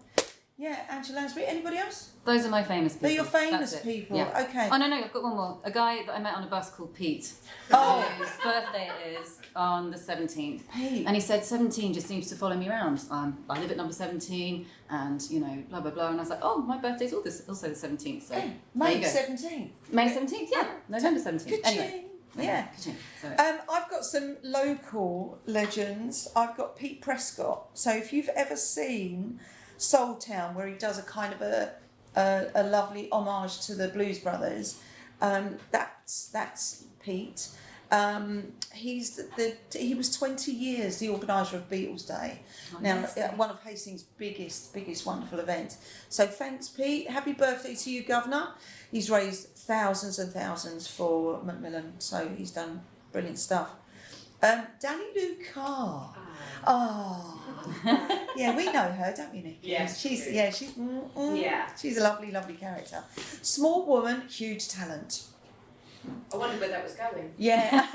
Yeah, Angela Lansbury. Anybody else? Those are my famous people. They're your famous That's it. people. Yeah. Okay. Oh no, I've got one more. A guy that I met on a bus called Pete. Oh. Whose birthday it is on the 17th. Pete. And he said 17 just seems to follow me around. I live at number 17 and, you know, blah, blah, blah. And I was like, oh, my birthday's also the 17th. So Hey, there you May go. 17th. May 17th, yeah. November 17th. Good Anyway. Yeah. Ka-ching. So, I've got some local legends. I've got Pete Prescott. So if you've ever seen Soul Town, where he does a kind of a lovely homage to the Blues Brothers, that's Pete. He was 20 years the organiser of Beatles Day. Now, one of Hastings' biggest wonderful events. So thanks, Pete. Happy birthday to you, Governor. He's raised thousands and thousands for Macmillan, so he's done brilliant stuff. Danny Lou Carr. Oh, yeah, we know her, don't we, Nikki? Yes. She's Yeah. she's a lovely, lovely character. Small woman, huge talent. I wondered where that was going. Yeah.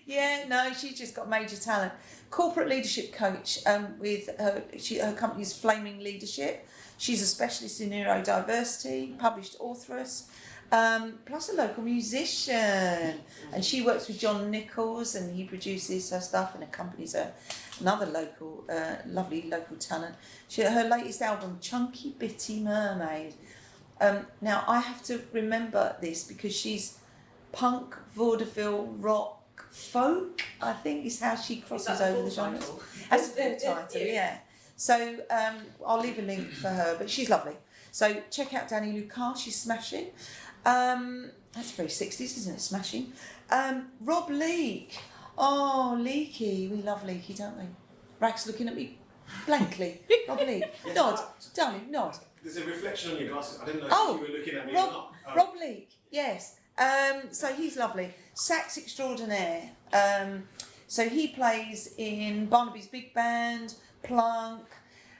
Yeah, no, she's just got major talent. Corporate leadership coach with her company's Flaming Leadership. She's a specialist in neurodiversity, published authoress, plus a local musician. And she works with John Nichols and he produces her stuff and accompanies her. Another local, lovely local talent. Her latest album, Chunky Bitty Mermaid. Now, I have to remember this because she's punk, vaudeville, rock, folk, I think is how she crosses over the genres. That's the full title, yeah. So I'll leave a link for her, but she's lovely. So check out Danny Lou Carr, she's smashing. That's very 60s, isn't it? Smashing. Rob Leek. Oh, Leaky. We love Leaky, don't we? Rack's looking at me blankly. Rob Leek. Nod. Darling, nod. There's a reflection on your glasses. I didn't know Oh, if you were looking at me Rob, or not. Oh. Rob Leek, yes. So he's lovely. Sax extraordinaire. So he plays in Barnaby's Big Band, Plunk,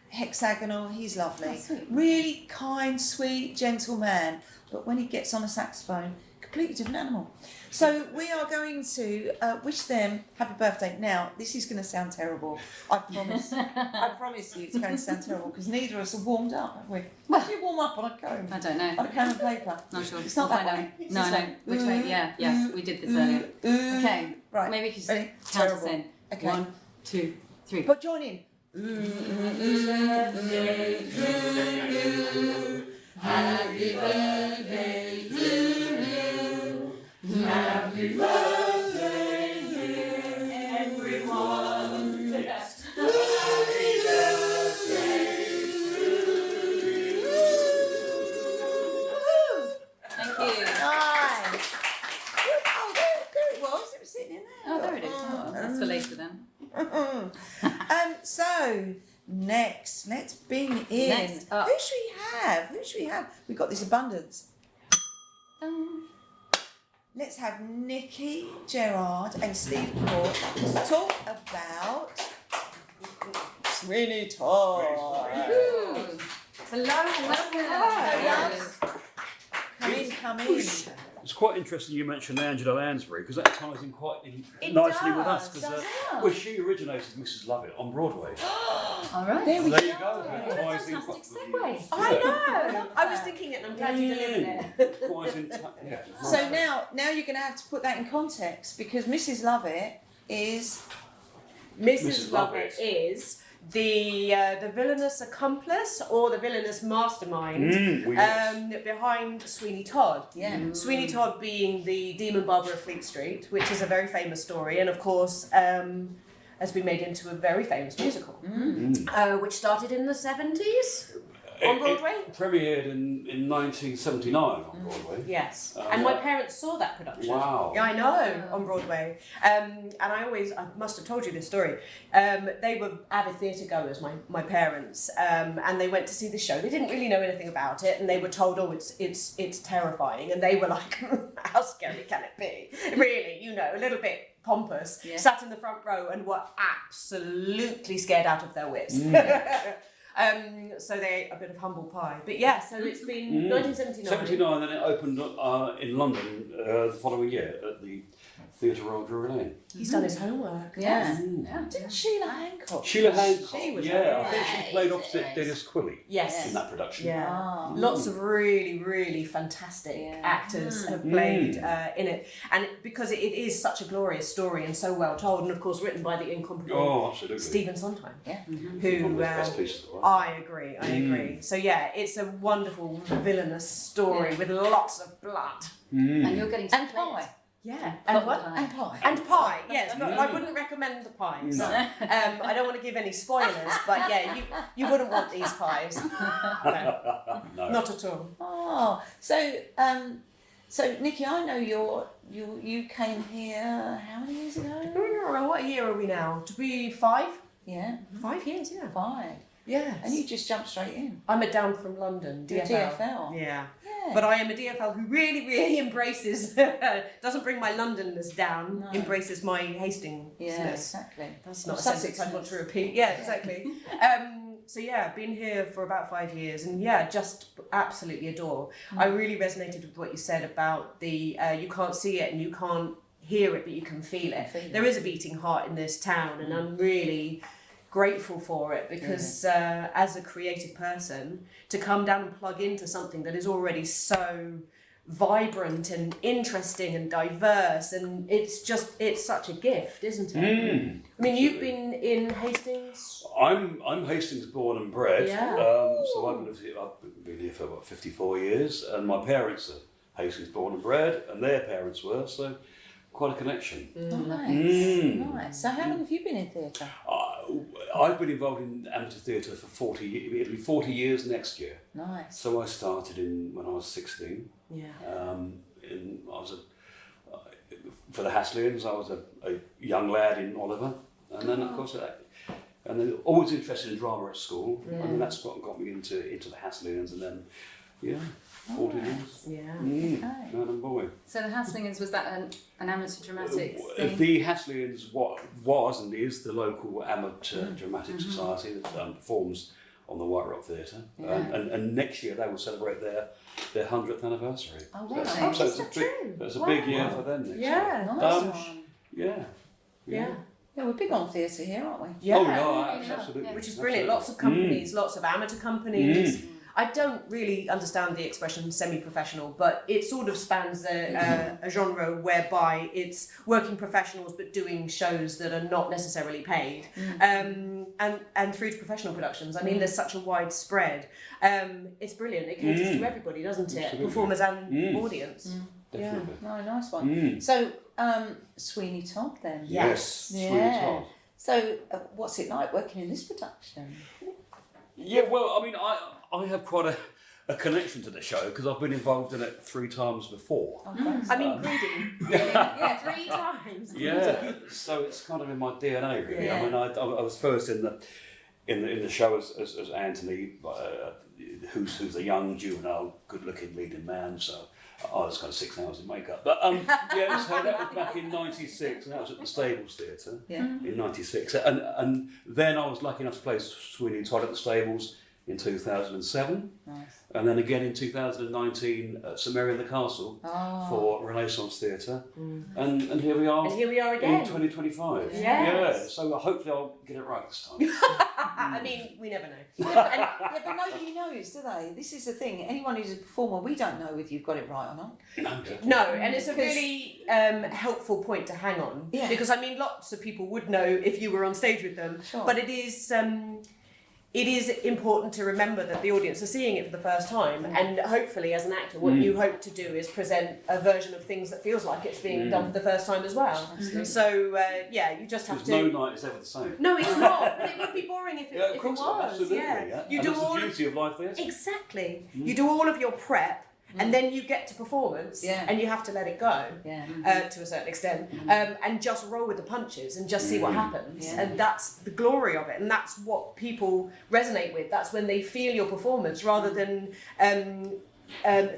Hexagonal. He's lovely. Oh, sweet. Really kind, sweet, gentle man. But when he gets on a saxophone, completely different animal. So we are going to wish them happy birthday. Now, this is going to sound terrible. I promise. I promise you it's going to sound terrible because neither of us are warmed up, have we? How do you warm up on a comb? I don't know. On a comb and paper? Not sure. It's not We'll that find way. out. It's No, this no. way. Which way? Yeah, we did this earlier. Okay. Right. Maybe you could just Ready? count us Terrible. in. Okay. 1, 2, 3. But join in. Happy birthday to you. Happy birthday to everyone. Happy birthday. So next, let's bring in. Next up. Who should we have? We've got this abundance. Let's have Nikki, Gerrard, and Steve Corke to talk about Sweeney Todd. Hello, Come in. It's quite interesting you mentioned Angela Lansbury because that ties in quite nicely with us because she originated Mrs. Lovett on Broadway. All right. There we There go. you go. That ties in Fantastic quite- segue. I know. I was thinking it, and I'm glad you delivered it. Quite in yeah. So now you're going to have to put that in context because Mrs. Lovett is. Mrs. Lovett. Lovett is the villainous accomplice or the villainous mastermind behind Sweeney Todd. Yeah. Sweeney Todd being the demon barber of Fleet Street, which is a very famous story, and of course has been made into a very famous musical, which started in the 70s on Broadway. It premiered in 1979 on Broadway. Yes, and my parents saw that production. Wow. Yeah, I know, on Broadway. And I must have told you this story. They were avid theatre goers, my parents, and they went to see the show. They didn't really know anything about it, and they were told, oh, it's terrifying, and they were like, how scary can it be? Really, a little bit pompous, sat in the front row and were absolutely scared out of their wits. So they ate a bit of humble pie. But yeah, so it's been 1979. 79, then it opened in London the following year at the Theatre Royal Drury Lane. He's done his homework. Yeah. Didn't Sheila Hancock? Sheila Hancock, She was I think she amazing. played opposite Dennis Quilley Yes. in that production. Yeah. Ah. Lots of really, really fantastic actors have played in it. And because it is such a glorious story and so well told, and of course written by the incomparable Oh, absolutely. Stephen Sondheim. Yeah. One of Who the best pieces of work. I agree. So yeah, it's a wonderful villainous story with lots of blood. And you're getting And pie. Yeah. And what? pie. And pie. And pie, yes, but I wouldn't recommend the pies. No. I don't want to give any spoilers, but yeah, you wouldn't want these pies. No, No. not at all. Oh, so Nikki, I know you came here how many years ago? What year are we now? To be 5? Yeah, 5 years, yeah. 5. Yes. And you just jumped straight in. I'm a down from London, You're DFL. DFL. Yeah. Yeah. But I am a DFL who really, really embraces, doesn't bring my Londonness down, No. embraces my Hastingness. Yeah, exactly. That's not a Sussex sentence I want to repeat. Yeah, exactly. So yeah, been here for about 5 years, and yeah, just absolutely adore. I really resonated with what you said about the you can't see it and you can't hear it, but you can feel it. There is a beating heart in this town, and I'm really grateful for it because as a creative person, to come down and plug into something that is already so vibrant and interesting and diverse, and it's such a gift, isn't it? I mean, you've been in Hastings. I'm Hastings born and bred. Yeah. So I've been here for about 54 years, and my parents are Hastings born and bred, and their parents were, so quite a connection. Nice. So how long have you been in theatre? I've been involved in amateur theatre for 40. It'll be 40 years next year. Nice. So I started when I was 16. Yeah. For the Haslians, I was a young lad in Oliver, and then of course, and then always interested in drama at school, and then that's what got me into the Haslians, and then 40 years. Yeah. Man and boy. So the Hastings, was that an amateur dramatics thing? The Haslians was and is the local amateur dramatic society that performs on the White Rock Theatre, and next year they will celebrate their 100th anniversary. Oh, wow. So it's a big year for them next year. Yeah. Nice one. Yeah. Yeah. Yeah, we're big on theatre here, aren't we? Yeah. Oh, no, absolutely. Which is brilliant. Lots of companies, lots of amateur companies. I don't really understand the expression semi-professional, but it sort of spans a genre whereby it's working professionals but doing shows that are not necessarily paid, and through to professional productions. I mean, there's such a wide spread. It's brilliant. It caters to everybody, doesn't it? Absolutely. Performers and audience. Definitely. No, nice one. So, Sweeney Todd then? Yes. Yeah. Sweeney Todd. So, what's it like working in this production? Yeah, well, I mean, I have quite a connection to the show because I've been involved in it 3 times before. I mean, greedy. Yeah, 3 times. Yeah, so it's kind of in my DNA really. I mean, I was first in the show as Anthony, who's a young, juvenile, good-looking leading man. So I was kind of 6 hours in makeup. But yeah, so that was back in '96, and that was at the Stables Theatre in '96. And then I was lucky enough to play Sweeney Todd at the Stables in 2007. Nice. And then again in 2019 at St Mary in the Castle for Renaissance Theatre. And here we are. And here we are again. In 2025. Yes. Yeah, so hopefully I'll get it right this time. I mean, we never know. Yeah, but nobody knows, do they? This is the thing. Anyone who's a performer, we don't know whether you've got it right or not. No, and it's a really helpful point to hang on. Yeah. Because, I mean, lots of people would know if you were on stage with them. Sure. But it is important to remember that the audience are seeing it for the first time, and hopefully as an actor what you hope to do is present a version of things that feels like it's being done for the first time as well. Absolutely. So yeah, you just have Because to... no night is ever the same. No, it's not, but it would be boring if it, Yeah, of if it course, was. absolutely. Yeah. You And do that's all the beauty of live theatre. Exactly. You do all of your prep and then you get to performance and you have to let it go to a certain extent and just roll with the punches and just see what happens. And that's the glory of it, and that's what people resonate with. That's when they feel your performance rather than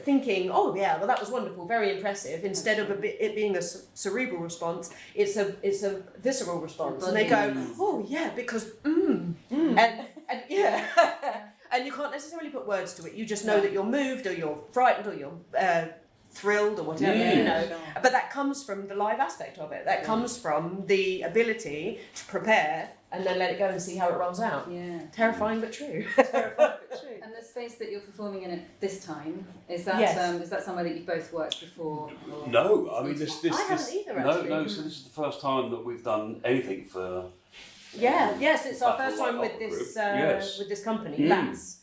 thinking, oh yeah, well that was wonderful, very impressive, instead of it being a cerebral response, it's a visceral response, and they go, oh yeah, because and yeah. And you can't necessarily put words to it. You just know that you're moved, or you're frightened, or you're thrilled, or whatever, you know. But that comes from the live aspect of it. That comes from the ability to prepare and then let it go and see how it rolls out. Yeah. Terrifying but true. And the space that you're performing in at this time, is that somewhere that you've both worked before? Or? No, I mean this. I haven't either, actually. No. So this is the first time that we've done anything for. Yes, it's our first time with Battle this Group. with this company, Bats,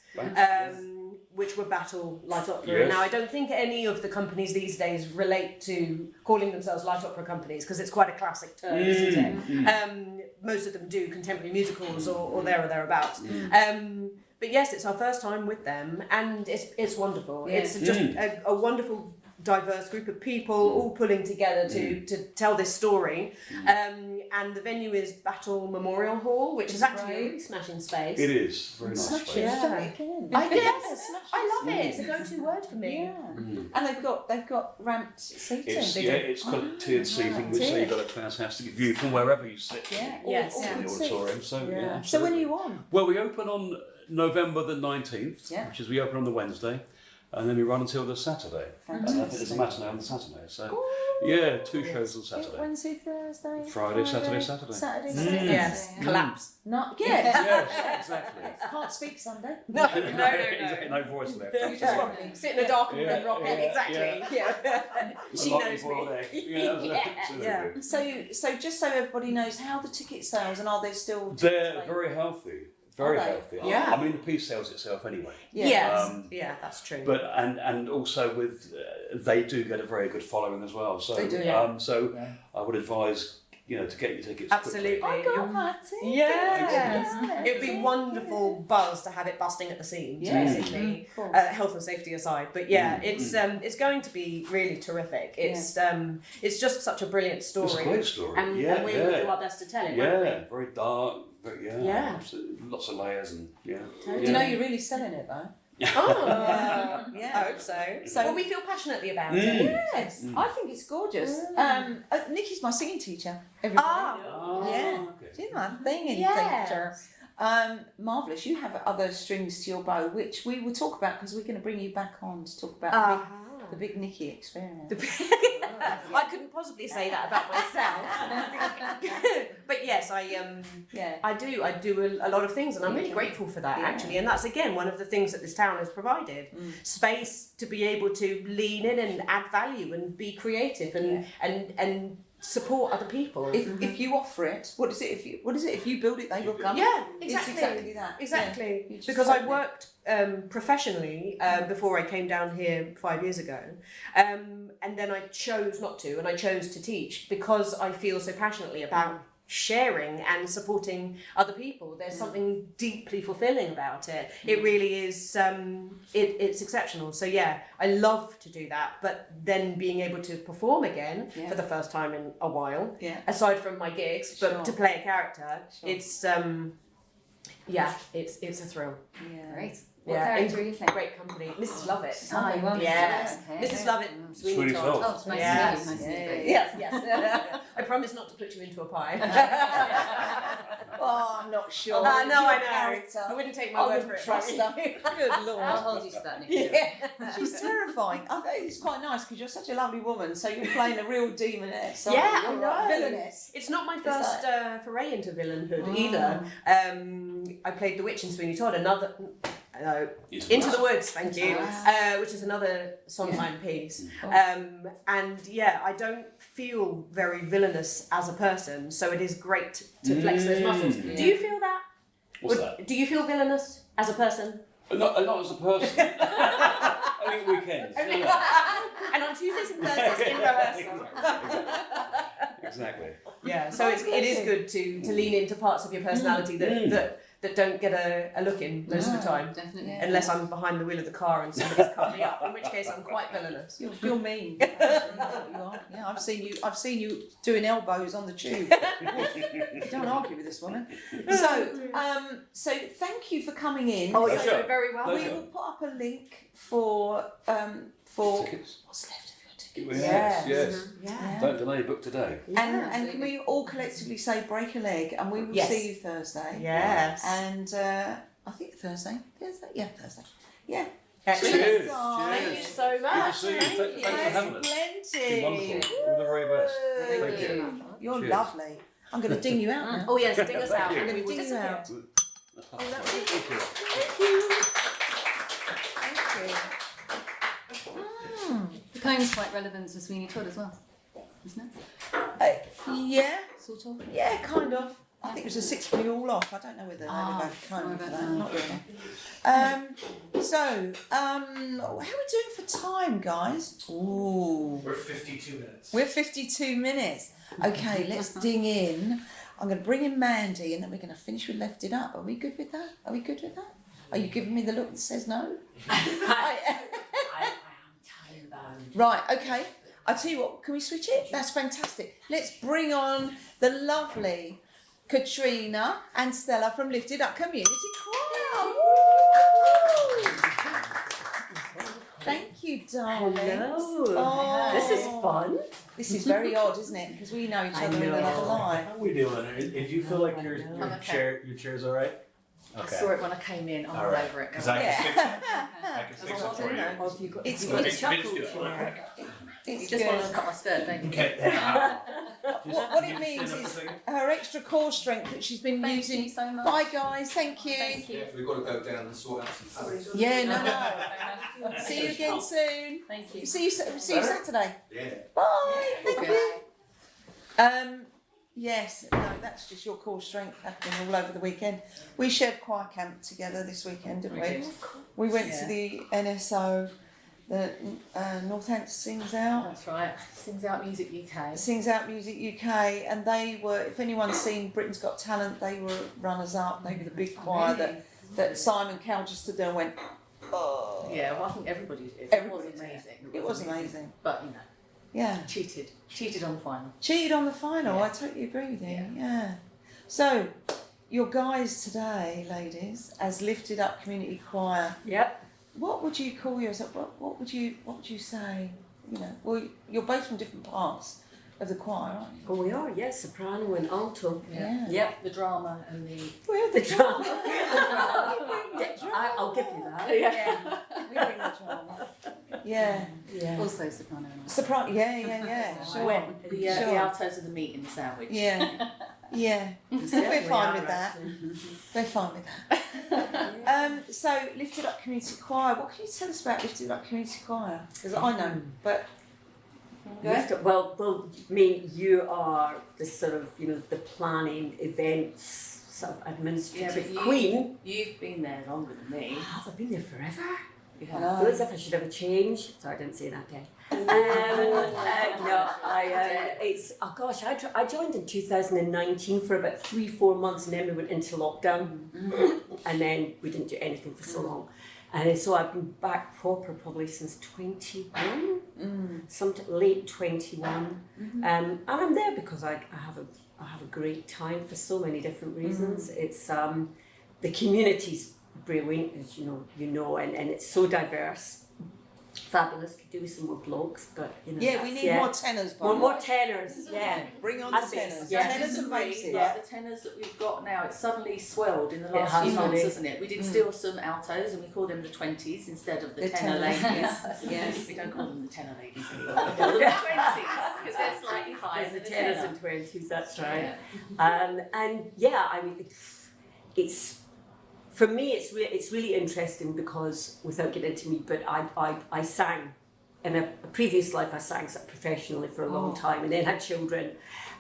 which were Battle Light Opera. Yes. Now, I don't think any of the companies these days relate to calling themselves light opera companies because it's quite a classic term, isn't it? Most of them do contemporary musicals or there or thereabouts. But yes, it's our first time with them, and it's wonderful. Yeah. It's just a wonderful, diverse group of people all pulling together to tell this story. And the venue is Battle Memorial Hall, which is actually a really smashing space. It is very nice space. Yeah. I love it. It's a go-to word for me. Yeah. And they've got ramped seating. It's got tiered seating, which so you've got a fantastic view from wherever you sit Yes. in the auditorium. So yeah. So when are you on? Well, we open on November the 19th, which is we open on the Wednesday, and then we run until the Saturday. And I think there's a matinee on the Saturday. So yeah, 2 shows on Saturday. Wednesday, Thursday, Friday, Saturday. Saturday. Yes. Collapse. Not Yes, exactly. Can't speak Sunday. No. No voice left. You just rocking. Sit in the dark room and rock it. Yeah, Exactly. Yeah. She knows me. Yeah. So just so everybody knows, how the ticket sales, and are they still? They're very healthy. Very Are they? healthy. Yeah. I mean, the piece sells itself anyway. Yes. Yeah, that's true. But and also with they do get a very good following as well. So They do. I would advise to get your tickets. Absolutely. I got my ticket. Yes. It'd be wonderful buzz to have it busting at the seams, basically. Health and safety aside, but it's going to be really terrific. It's just such a brilliant story. It's a great story. And we will do our best to tell it. won't we? Very dark. But absolutely, lots of layers and Do you know you're really selling it though? Oh, Yeah. I hope so. Well, we feel passionately about it. Yes, I think it's gorgeous. Nikki's my singing teacher. Everybody. Yeah. Okay. She's my singing teacher. Marvellous. You have other strings to your bow, which we will talk about because we're going to bring you back on to talk about the big Nikki experience. I couldn't possibly say that about myself. But yes, I do a lot of things, and I'm really grateful for that actually. And that's again one of the things that this town has provided: space to be able to lean in and add value and be creative and support other people. If you offer it, what is it? If you build it, they will come. Yeah, exactly. It's exactly that. Exactly. Yeah. Because I worked professionally before I came down here 5 years ago, and then I chose not to, and I chose to teach because I feel so passionately about sharing and supporting other people. There's something deeply fulfilling about it. It really is. It's exceptional. So yeah, I love to do that. But then being able to perform again for the first time in a while, aside from my gigs, but to play a character, it's it's a thrill. Yeah. Great. What character are you playing? Great company. Mrs. Lovett. Oh, you are Yes. Okay. Mrs. Lovett. Sweeney Todd. Oh, nice Yes. to meet you. Nice to meet you. Yes. I promise not to put you into a pie. Oh, I'm not sure. No, I know. Character. I wouldn't take my word for it. Trust her. Good Lord. I'll hold you to that, Nikki. Yeah. She's terrifying. I think it's quite nice because you're such a lovely woman. So you're playing a real demoness. aren't Yeah, you? I You're know. a villainess. It's not my first foray into villainhood either. I played the witch in Sweeney Todd, another. Into the Woods, thank you, which is another Sondheim piece. And yeah, I don't feel very villainous as a person, so it is great to flex those muscles. Yeah. Do you feel that? What's that? Do you feel villainous as a person? Not as a person. Only at weekends. And on Tuesdays and Thursdays in rehearsal. Exactly. Yeah, so it is good to lean into parts of your personality that don't get a look in most of the time. Definitely. Unless I'm behind the wheel of the car and somebody's cut me up, in which case I'm quite villainous. You're mean. That's what you are. Yeah, I've seen you doing elbows on the tube. Don't argue with this woman. So thank you for coming in. Oh, you're you're so so very welcome. We will put up a link for Tickets. what's left of your tickets. Yes. Yeah. Don't delay, book today. And can we all collectively say break a leg, and we will see you Thursday. Yes. And I think Thursday. Yeah, Thursday. Yeah. Excellent. Cheers. Thank you so Good much. to see you. Thanks for having us. It's been Plenty. wonderful. All the very best. Thank Thank you. You're Cheers. lovely. I'm going to ding you out now. Oh yes, ding us out. Thank you. I'm going to We'll ding you out. Thank you. Thank you. The poem's quite relevant to Sweeney Todd as well, isn't it? Yeah, Sort of. yeah, kind of. I think it was a 6 all off. I don't know whether they were back home more for about that. that. Not really. How are we doing for time, guys? Ooh. We're 52 minutes. We're 52 minutes. Okay, let's ding in. I'm going to bring in Mandy and then we're going to finish with Left It Up. Are we good with that? Are we good with that? Are you giving me the look that says no? I am time-bound. Right, okay. I'll tell you what, can we switch it? That's fantastic. Let's bring on the lovely Catrina and Stella from Lift It Up Community Choir. Woo! Thank you, darling. Hello. Oh. This is fun. This is very odd, isn't it? Because we know each other in another life. How are we doing? Did you feel like your I'm okay. chair's all right? I saw it when I came in. I'm all over it. Because I can fix it. I can fix it Well, for you. no. Or if you got It's if you got good. a chuckle chair. You It's just want good. to cut my skirt, don't you? Okay. What it means is her extra core strength that she's been Thank using. you so much. Bye, guys. Thank you. Thank you. We've got to go down and sort out some salaries. Yeah, no. See you again soon. Thank you. See you Saturday. Yeah. Bye. Thank Okay. you. Yes, no, that's just your core strength happening all over the weekend. We shared choir camp together this weekend, didn't we? We went to the NSO, the Northampton Sings Out. That's right. Sings Out Music UK. Sings Out Music UK, and they were, if anyone's seen Britain's Got Talent, they were runners up. They were the big choir that Simon Cowell just stood there and went, oh. Yeah, well, I think everybody did. Everybody it was did. amazing. It was amazing. But, you know, Yeah. cheated on the final. Cheated on the final, Yeah. I totally agree with you, yeah. So, your guys today, ladies, as Lifted Up Community Choir, Yep. what would you call yourself? What would you say? You know, well, you're both from different parts of the choir, aren't you? Oh, we are, yes, soprano and alto. Yeah. Yep, the drama and the... We're The the drama. drama. I'll give you that. Yeah. We bring the drama. Yeah. Yeah. Also soprano. Soprano. Yeah. Sure. When the Sure. altos are the meat in the sandwich. Yeah. Yeah. We're fine with that. We're fine with that. So, Lifted Up Community Choir. What can you tell us about Lifted Up Community Choir? Because I know, but Well, I mean, you are the sort of, you know, the planning events sort of administrative queen. You've been there longer than me. Have I been there forever? I feel as if I should have a change. Sorry, I didn't say that, Dad. No, I joined in 2019 for about 3-4 months, and then we went into lockdown, and then we didn't do anything for so long. And so I've been back proper probably since 21, late 21, and I'm there because I have a great time for so many different reasons. It's the community's brilliant, as you know, and it's so diverse. Fabulous. Could do with some more blokes, but we need more tenors. More tenors. Yeah, bring on the tenors. Yeah. Tenors are amazing. The tenors that we've got now, it's suddenly swelled in the last few months, hasn't it? We did still some altos, and we call them the 20s instead of the tenor ladies. Yes, we don't call them the tenor ladies anymore. We call them the 20s because they're slightly higher than the tenors tenor. and 20s. That's right. Yeah. I mean, it's. For me, it's really interesting because, without getting into me, but I sang in a previous life. I sang professionally for a long time, and then had children,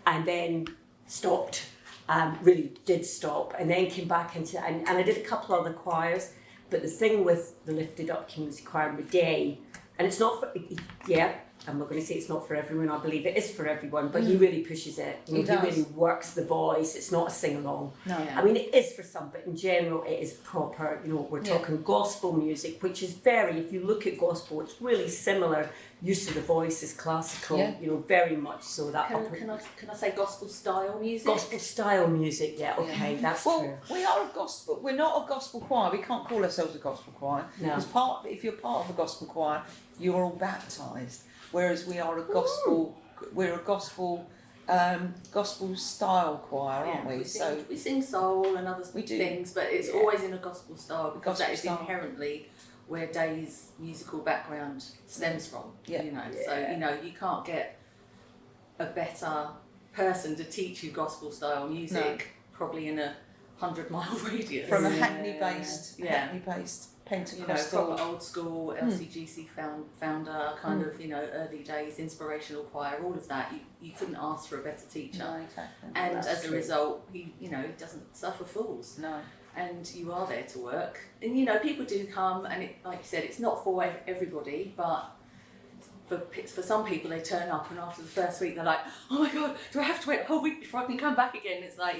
and then stopped. Really did stop, and then came back into and I did a couple other choirs. But the thing with the Lifted Up Community Choir Day, and it's not for I'm not going to say it's not for everyone. I believe it is for everyone, but he really pushes it. He really works the voice. It's not a sing-along. No. I mean, it is for some, but in general, it is proper. We're talking gospel music, which is if you look at gospel, it's really similar. Use of the voice is classical. Very much so. That Can I say gospel style music? gospel style music. Yeah, okay, that's true. We are a gospel. We're not a gospel choir. We can't call ourselves a gospel choir. No. If you're part of a gospel choir, you're all baptised. Whereas we are a gospel. We're a gospel style choir, aren't we? We sing soul and other things, but it's always in a gospel style because that is inherently where Day's musical background stems from. Yeah. You can't get a better person to teach you gospel style music probably in a 100-mile radius. From a Hackney-based Pentecostal, proper old school LCGC founder kind of early days inspirational choir, all of that. You couldn't ask for a better teacher. No, exactly. And as a result, he doesn't suffer fools. No. And you are there to work. And people do come, and like you said, it's not for everybody, but for some people, they turn up, and after the first week, they're like, "Oh my God, do I have to wait a whole week before I can come back again?" It's like,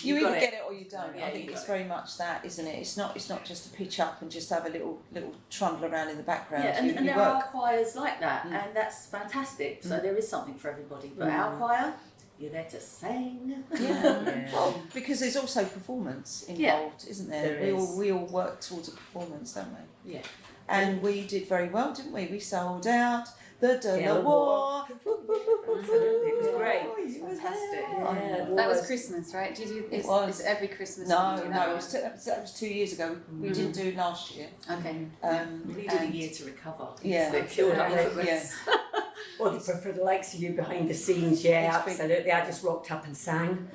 you either get it or you don't. Yeah, I think it's very much that, isn't it? It's not just to pitch up and just have a little trundle around in the background. Yeah, and there are choirs like that, and that's fantastic. So there is something for everybody. But our choir, you're there to sing. Yeah. Well, because there's also performance involved, isn't there? There is. We all work towards a performance, don't we? Yeah. And we did very well, didn't we? We sold out the Delaware. It was great. Oh, you were Fantastic. there. That was Christmas, right? Did you? It was. It's every Christmas. No, you do no, that was 2 years ago. We didn't do it last year. Okay. We needed a year to recover. Yeah. They killed up for Yeah. this. Well, for the likes of you behind the scenes, absolutely. I just rocked up and sang.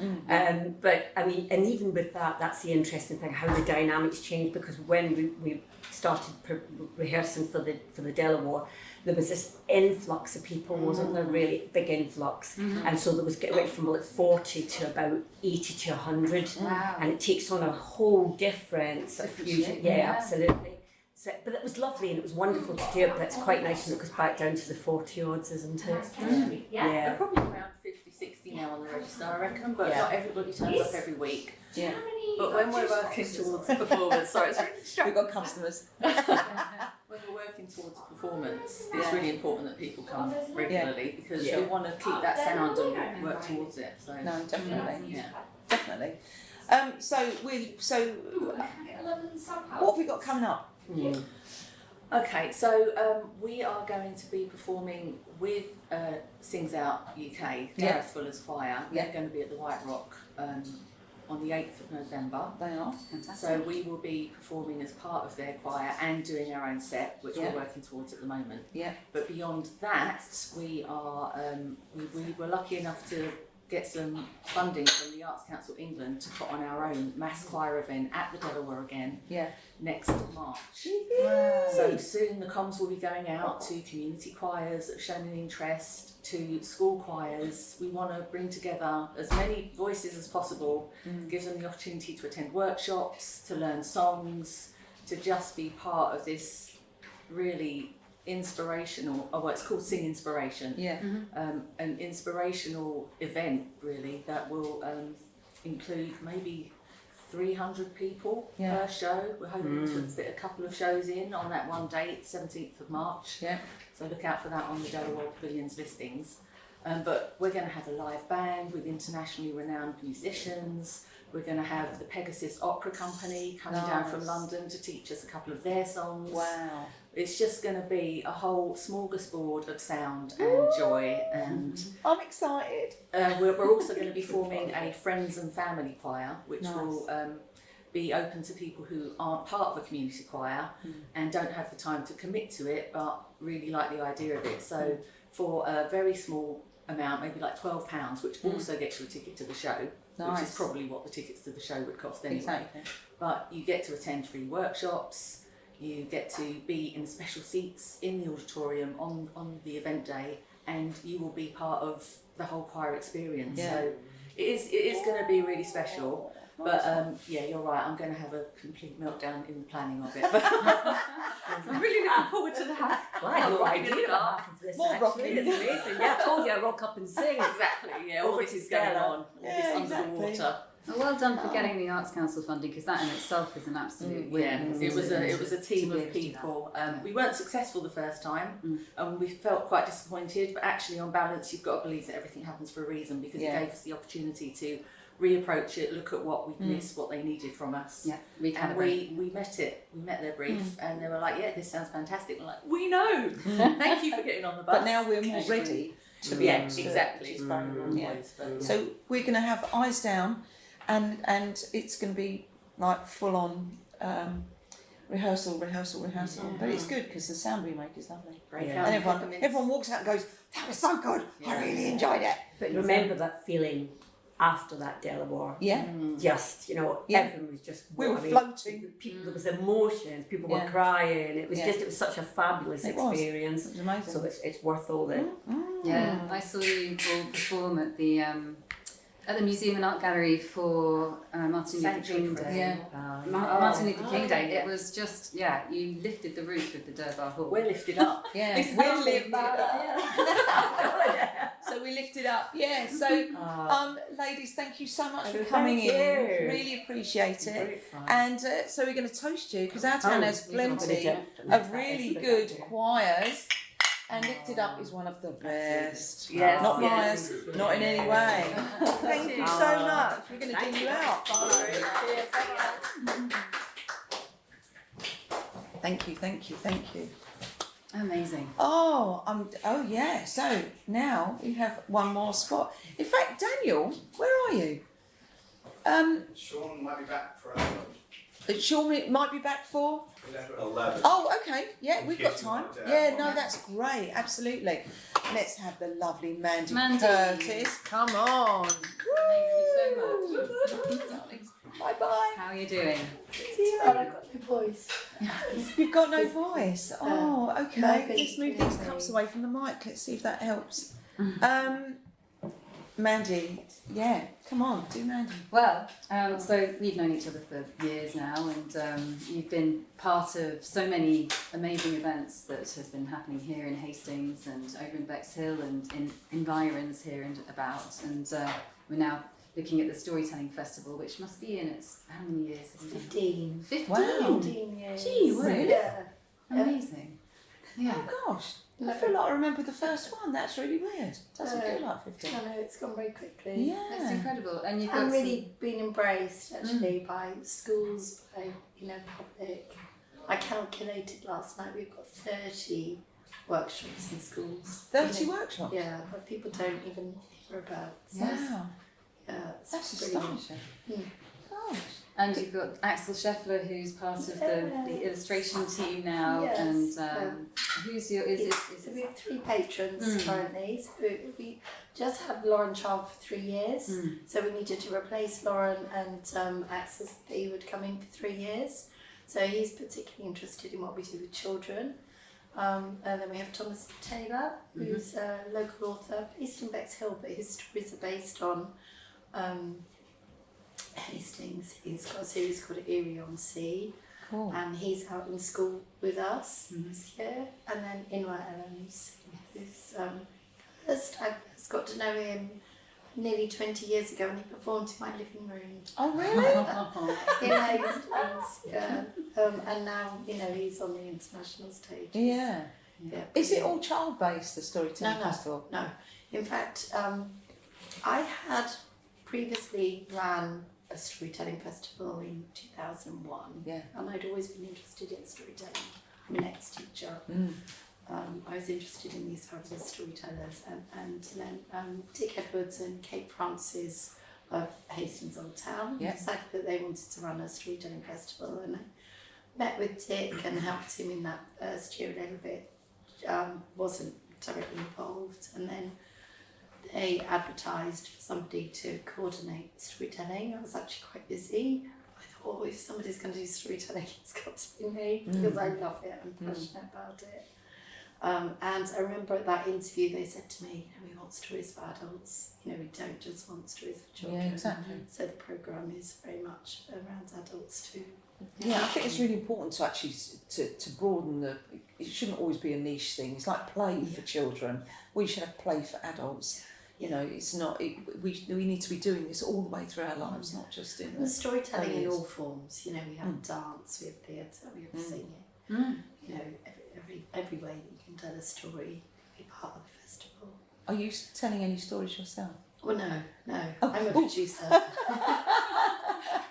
But I mean, and even with that's the interesting thing, how the dynamics changed, because when we started rehearsing for the Delaware, there was this influx of people, wasn't there? Really big influx, and so there was went from like 40 to about 80 to 100, and it takes on a whole different sort of fusion. Yeah, absolutely. So, but it was lovely and it was wonderful to do it. But it's quite nice when it goes back down to the 40 odds, isn't it? They're probably around 50, 60 now on the register, I reckon, but not everybody turns up every week. Yeah. But when we're working towards performance, sorry, it's really We've distracting. got customers. When we're working towards a performance, it's really important that people come regularly because we want to keep that sound and work towards it. So No, definitely. yeah. Definitely. So what have we got coming up? Okay, so we are going to be performing with Sings Out UK, Gareth Fuller's choir. They're going to be at the White Rock on the 8th of November. They are. Fantastic. So we will be performing as part of their choir and doing our own set, which we're working towards at the moment. Yeah. But beyond that, we are we were lucky enough to get some funding from the Arts Council England to put on our own mass choir event at the Delaware again next March. So soon the comms will be going out to community choirs that have shown an interest, to school choirs. We want to bring together as many voices as possible, give them the opportunity to attend workshops, to learn songs, to just be part of this really inspirational. Oh, well, it's called Sing Inspiration. Yeah. An inspirational event really that will include maybe 300 people per show. We're hoping to fit a couple of shows in on that one date, 17th of March. Yeah. So look out for that on the Delaware Pavilion's listings. But we're going to have a live band with internationally renowned musicians. We're going to have the Pegasus Opera Company coming down from London to teach us a couple of their songs. Wow. It's just going to be a whole smorgasbord of sound and joy. And I'm excited. we're also going to be forming a friends and family choir, which will be open to people who aren't part of a community choir and don't have the time to commit to it, but really like the idea of it. So for a very small amount, maybe like £12, which also gets you a ticket to the show, which is probably what the tickets to the show would cost anyway. Exactly. But you get to attend free workshops, you get to be in special seats in the auditorium on the event day, and you will be part of the whole choir experience. So it is going to be really special. But yeah, you're right, I'm going to have a complete meltdown in the planning of it. But I'm really looking forward to that. Well, I had no idea about half of this. More actually. rocking. It's amazing. Yeah, I told you I rock up and sing. Exactly, yeah, all Over this to is going Stella. on, all this under the water. Well done for getting the Arts Council funding, because that in itself is an absolute win. Yeah, it was a team of people. We weren't successful the first time, and we felt quite disappointed. But actually, on balance, you've got to believe that everything happens for a reason, because it gave us the opportunity to reapproach it, look at what we'd missed, what they needed from us. Yeah, and we met it. We met their brief, and they were like, "Yeah, this sounds fantastic." We're like, "We know. Thank you for getting on the bus." But now we're more ready to be able to. exactly. So we're going to have eyes down, and it's going to be like full on rehearsal. But it's good because the sound we make is lovely. Great. And everyone walks out and goes, "That was so good. I really enjoyed it." But remember that feeling after that Delaware. Yeah. Just, everyone was just... We were floating. People, there was emotions, people were crying. It was it was such a fabulous experience. It was amazing. So it's worth all the... Yeah, I saw you all perform at the Museum and Art Gallery for Martin Luther King Day. Yeah. Martin Luther King Day. It was just, you lifted the roof of the Durbar Hall. We're lifted up. Yeah, we lifted up. So we lifted up. Yeah. So, ladies, thank you so much for coming in. Really appreciate it. And so we're going to toast you because our town has plenty of really good choirs. And Lifted Up is one of the best. Yes. Not biased, not in any way. Thank you so much. We're going to dig you out. Thank you. Amazing. Oh yeah. So now we have one more spot. In fact, Daniel, where are you? Sean might be back for Sean might be back for 11. Oh, okay. Yeah, we've got Kids time. might, Yeah, no, that's great. Absolutely. Let's have the lovely Mandy Curtis. Come on. Thank you so much. Bye bye. How are you doing? I've got no voice. You've got no voice. Oh, okay. Maybe. Let's move these cups away from the mic. Let's see if that helps. Mandy, come on, do Mandy. Well, so we've known each other for years now, and you've been part of so many amazing events that have been happening here in Hastings and over in Bexhill and in environs here and about. And we're now looking at the Storytelling Festival, which must be in its, how many years? 15. 15? Wow. 15 years. Gee, really? Yeah. Amazing. Yeah. Oh gosh, I feel like I remember the first one. That's really weird. Doesn't feel like 15. I know, it's gone very quickly. Yeah. That's incredible. And you've got And really been embraced actually by schools, by public. I calculated last night we've got 30 workshops in schools. 30 workshops? Yeah, but people don't even hear about. So Wow. yeah, it's That's brilliant. astonishing. Gosh. And you've got Axel Scheffler, who's part of the illustration team now, Yes, and who's your So we have 3 patrons currently. So we just had Lauren Child for 3 years. So we needed to replace Lauren, and Axel B would come in for 3 years. So he's particularly interested in what we do with children. And then we have Thomas Taylor, who's a local author based in Bexhill, but his stories are based on Hastings. He's got a series called Erie on Sea. Cool. And he's out in school with us this year. And then Inwa Ellens, who's first I first got to know him nearly 20 years ago, and he performed in my living room. Oh, really? In Hastings, yeah. And now, you know, he's on the international stage. Yeah. Yeah. Is it all child-based, the Storytelling No. Festival? No. In fact, I had previously ran a storytelling festival in 2001. Yeah. And I'd always been interested in storytelling. I'm an ex-teacher. I was interested in these fabulous storytellers, and then Dick Edwards and Kate Francis of Hastings Old Town decided that they wanted to run a storytelling festival, and I met with Dick and helped him in that first year a little bit. Wasn't directly involved, and then they advertised for somebody to coordinate storytelling. I was actually quite busy. I thought, oh, if somebody's going to do storytelling, it's got to be me, because I love it, I'm passionate about it. And I remember at that interview they said to me, we want stories for adults, we don't just want stories for children. Yeah, exactly. So the programme is very much around adults too. Yeah, I think it's really important to actually to broaden it shouldn't always be a niche thing. It's like play for children. We should have play for adults. It's not, we need to be doing this all the way through our lives, not just in the storytelling in all forms. We have dance, we have theatre, we have singing. Every way that you can tell a story, be part of the festival. Are you telling any stories yourself? Well, no. I'm a producer.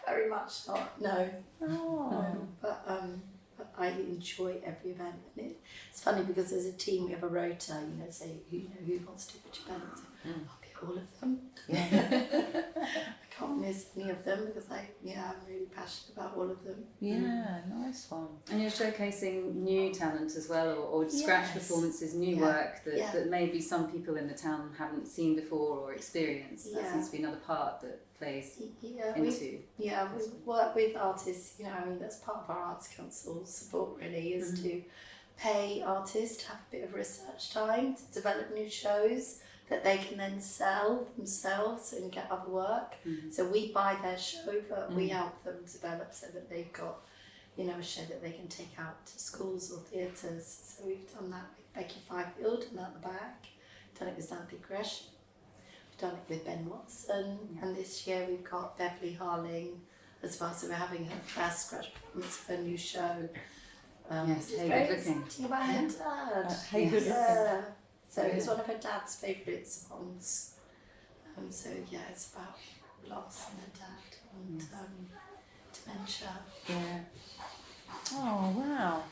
Very much not. No. No. But I enjoy every event, and it's funny because as a team we have a rota. Say who wants to do which event. So I'll be at all of them. Yeah. I can't miss any of them because I'm really passionate about all of them. Yeah, nice one. And you're showcasing new talent as well, or scratch performances, new work that maybe some people in the town haven't seen before or experienced. That seems to be another part that plays into. We work with artists, that's part of our Arts Council support really, is to pay artists to have a bit of research time to develop new shows that they can then sell themselves and get other work. So we buy their show, but we help them develop so that they've got, a show that they can take out to schools or theatres. So we've done that with Becky Fifield and Out the Back, done it with Xanthi Gresham, we've done it with Ben Watson, and this year we've got Beverly Harling as well. So we're having her first scratch performance of her new show. Yes, it's Hey very Good Looking. exciting about her dad. Hey Good Looking. So it was one of her dad's favourite songs. It's about loss and her dad and dementia. Yeah. Oh wow,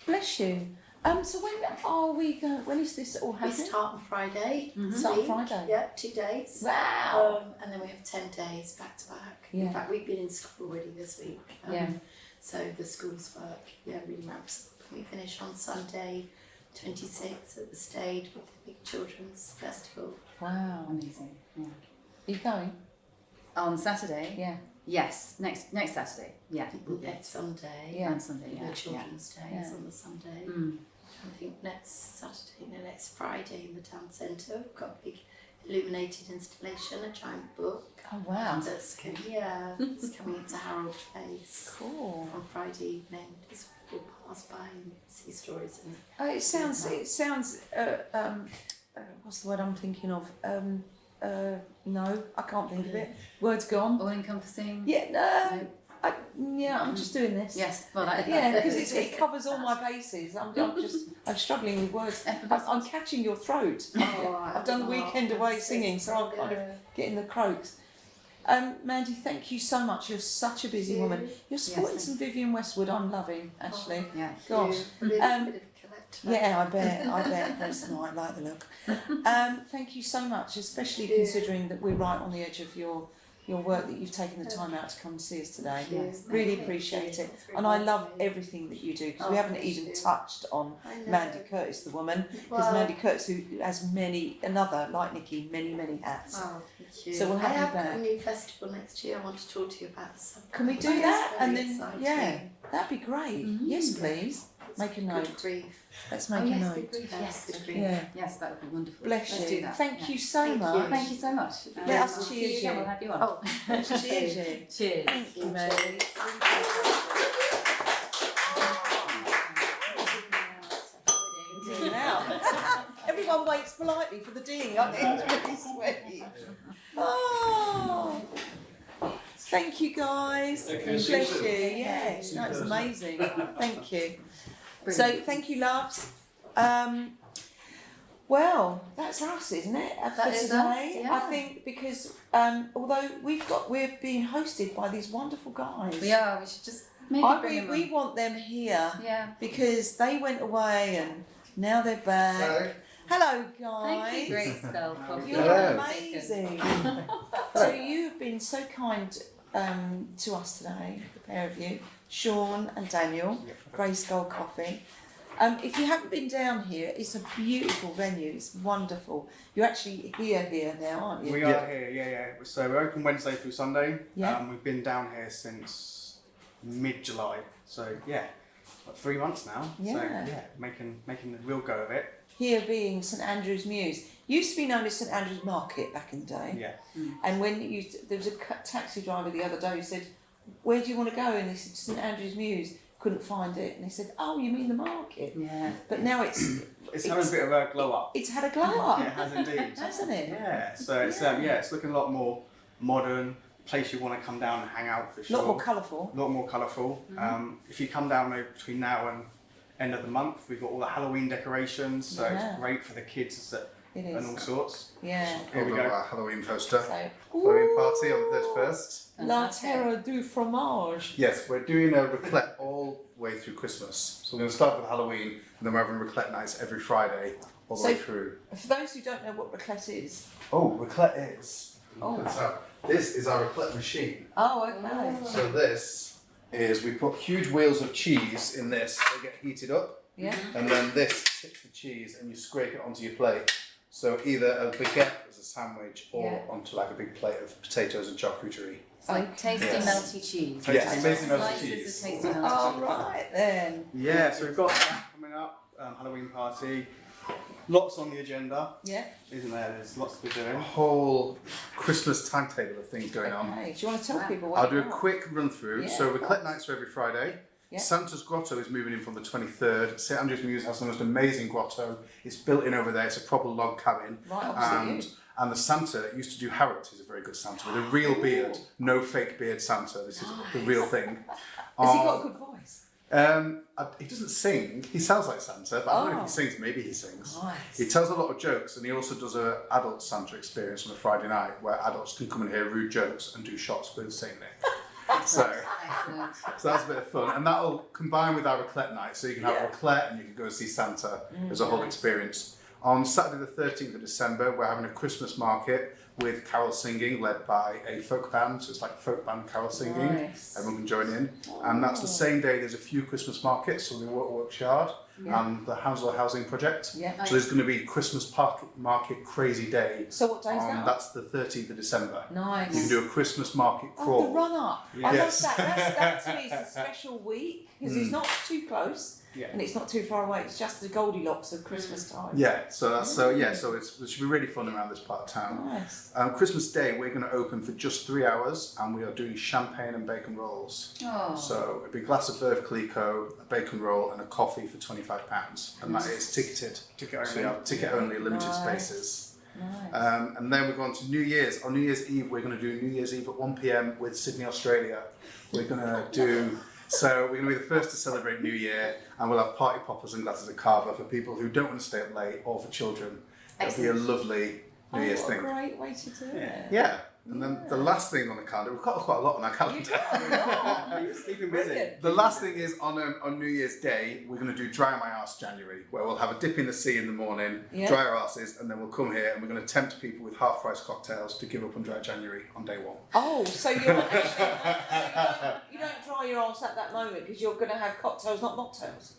bless you. So when are we going? When is this all happening? We start on Friday. Start Friday. Yeah, 2 days. Wow. And then we have 10 days back to back. Yeah. In fact, we've been in school already this week. So the school's work, really ramps up. We finish on Sunday, 26th at the Stade with the big children's festival. Wow, Amazing. Yeah. Are you going? On Saturday? Yeah. Yes, next Saturday. Yeah. Next Sunday. Yeah. And Sunday, The Children's Day is on the Sunday. I think next Friday in the town centre, we've got a big illuminated installation, a giant book. Oh wow. That's it's coming into Harold Place. Cool. On Friday evening. Just we'll pass by and see stories. And It sounds. What's the word I'm thinking of? No, I can't think of it. Word's gone. All encompassing. Yeah, no. I'm just doing this. Yes, well, that, because it covers all my bases. I'm struggling with words. I'm catching your throat. I've done the weekend away singing, so I'm kind of getting the croaks. Mandy, thank you so much. You're such a busy woman. You're supporting some Vivienne Westwood. I'm loving, actually. Yeah. Gosh. Yeah, I bet. That's not. I like the look. Thank you so much, especially considering that we're right on the edge of your work, that you've taken the time out to come and see us today. Really appreciate it. And I love everything that you do, because we haven't even touched on Mandy Curtis, the woman, because Mandy Curtis, who has another, like Nikki, many hats. Oh, thank you. So we'll have you back. I have a new festival next year. I want to talk to you about some. Can we do that? And then, exciting. that'd be great. Yes, please. Make a note. Good grief. Let's make a note. Yes, good grief. Yeah. Yes, that would be wonderful. Bless Let's you. do that. Thank you so much. Thank you so much. Let us we'll see cheers you again. you. We'll have you on. Oh, Cheers you. Cheers. Thank you, Mandy. waits politely for the ding. I think it's really sweet. Oh. Thank you, guys. Okay, Bless see you you. soon. Yes, See you that's Thursday. amazing. Thank you. Brilliant. So, thank you, loves. Well, that's us, isn't it? For That is today, us, yeah. I think, because although we're being hosted by these wonderful guys. We are. We should just maybe bring them we on. want them here. Yeah. Because they went away and now they're back. Hello, guys. Thank you, Greyskull Coffee. You're Hello. amazing. So you've been so kind to us today, the pair of you, Sean and Daniel, Greyskull Coffee. If you haven't been down here, it's a beautiful venue. It's wonderful. You're actually here now, aren't you? We are here, yeah. So we're open Wednesday through Sunday. Yeah. We've been down here since mid-July. So yeah, like 3 months now. Yeah. So yeah, making the real go of it. Here being St Andrew's Mews. Used to be known as St Andrew's Market back in the day. Yeah. And when there was a taxi driver the other day who said, "Where do you want to go?" And they said, "St Andrew's Mews." Couldn't find it, and they said, "Oh, you mean the market?" Yeah. But now it's having a bit of a glow up. It's had a glow up. It has indeed. Hasn't it? Yeah. So it's looking a lot more modern. Place you want to come down and hang out for A sure. lot more colourful. A lot more colourful. If you come down maybe between now and end of the month, we've got all the Halloween decorations, so Yeah. it's great for the kids It and is. all sorts. Yeah. Here we We've got go. our Halloween poster. So, Halloween party on the 31st. La Terre du Fromage. Yes, we're doing a raclette all the way through Christmas. So we're going to start with Halloween, and then we're having raclette nights every Friday all the So- way through. For those who don't know what raclette is. Oh, raclette is. Oh. So this is our raclette machine. Oh, okay. So this is, we put huge wheels of cheese in this. They get heated up, Yeah. and then this tips the cheese, and you scrape it onto your plate. So either a baguette as a sandwich, or Yeah. onto like a big plate of potatoes and charcuterie. It's like tasty Yes. melty cheese. Yes, amazing melty Slices cheese. of tasty melty Oh, cheese. right then. Yeah, so we've got that coming up, Halloween party. Lots on the agenda, Yeah. isn't there? There's lots to be A doing. whole Christmas timetable of things going on. Okay. Do you want to tell people what I'll do a you've got? quick run through. Yeah, So of raclette nights are every Friday. Yeah. Santa's Grotto is moving in from the 23rd. St Andrew's Mews has the most amazing grotto. It's built in over there. It's a proper log cabin. Right opposite you. And the Santa used to do Harrods. He's a very good Santa with a real beard, no fake beard Santa. This is the real thing. Has he got a good voice? He doesn't sing. He sounds like Santa, but I don't know if he sings. Maybe he sings. Nice. He tells a lot of jokes, and he also does an adult Santa experience on a Friday night where adults can come and hear rude jokes and do shots with Saint Nick. So that's a bit of fun, and that'll combine with our raclette night, so you can have raclette and you can go and see Santa as a whole experience. On Saturday the 13th of December, we're having a Christmas market with carol singing led by a folk band, so it's like folk band carol singing. Nice. Everyone can join in. And that's the same day there's a few Christmas markets, so the Works Yard and the Hounslow Housing Project. Yeah. So there's going to be Christmas market crazy day. So what day is that? That's the 13th of December. Nice. You can do a Christmas market Oh, crawl. the run up. I Yes. love that. That to me is a special week because it's not too close and it's not too far away. It's just the Goldilocks of Christmas time. Yeah, so that's so it should be really fun around this part of town. Nice. Christmas Day we're going to open for just 3 hours, and we are doing champagne and bacon rolls. Oh. So it'd be a glass of Veuve Clicquot, a bacon roll, and a coffee for £25, and that is ticketed. Ticket only. So you have ticket only, limited Nice. spaces. Nice. And then we're going to New Year's. On New Year's Eve, we're going to do New Year's Eve at 1 p.m. with Sydney, Australia. We're going to do. So we're going to be the first to celebrate New Year, and we'll have party poppers and glasses of cava for people who don't want to stay up late, or for children. It'll be a lovely New Year's what thing. a great way to do it. Yeah. And then the last thing on the calendar, we've got quite a lot on our calendar. You're sleeping busy. Brilliant. The last thing is on New Year's Day, we're going to do Dry My Arse January, where we'll have a dip in the sea in the morning, dry our arses, and then we'll come here and we're going to tempt people with half-price cocktails to give up on Dry January on day one. Oh, so you're actually, you don't dry your arse at that moment because you're going to have cocktails, not mocktails.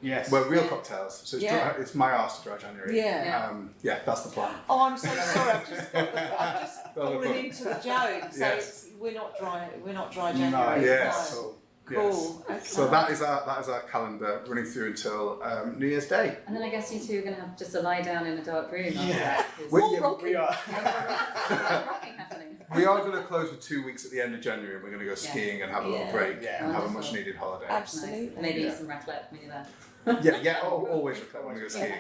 Yes. Well, real cocktails. So it's, Yeah. it's my arse to Dry January. Yeah. Yeah, that's the plan. Oh, I'm so sorry. I've just fallen into the joke. So Yes. we're not dry January. No, Yes. No. So, Cool. Okay. So that is our calendar running through until New Year's Day. And then I guess you two are going to have just a lie down in a dark room after that. 'cause We- More rocking. We are. rocking happening. We are going to close for 2 weeks at the end of January, and we're going to go skiing and have a little break and have a Wonderful. much needed holiday. Absolutely. Maybe Yeah. some raclette when you're there. Yeah, always recover when we go skiing.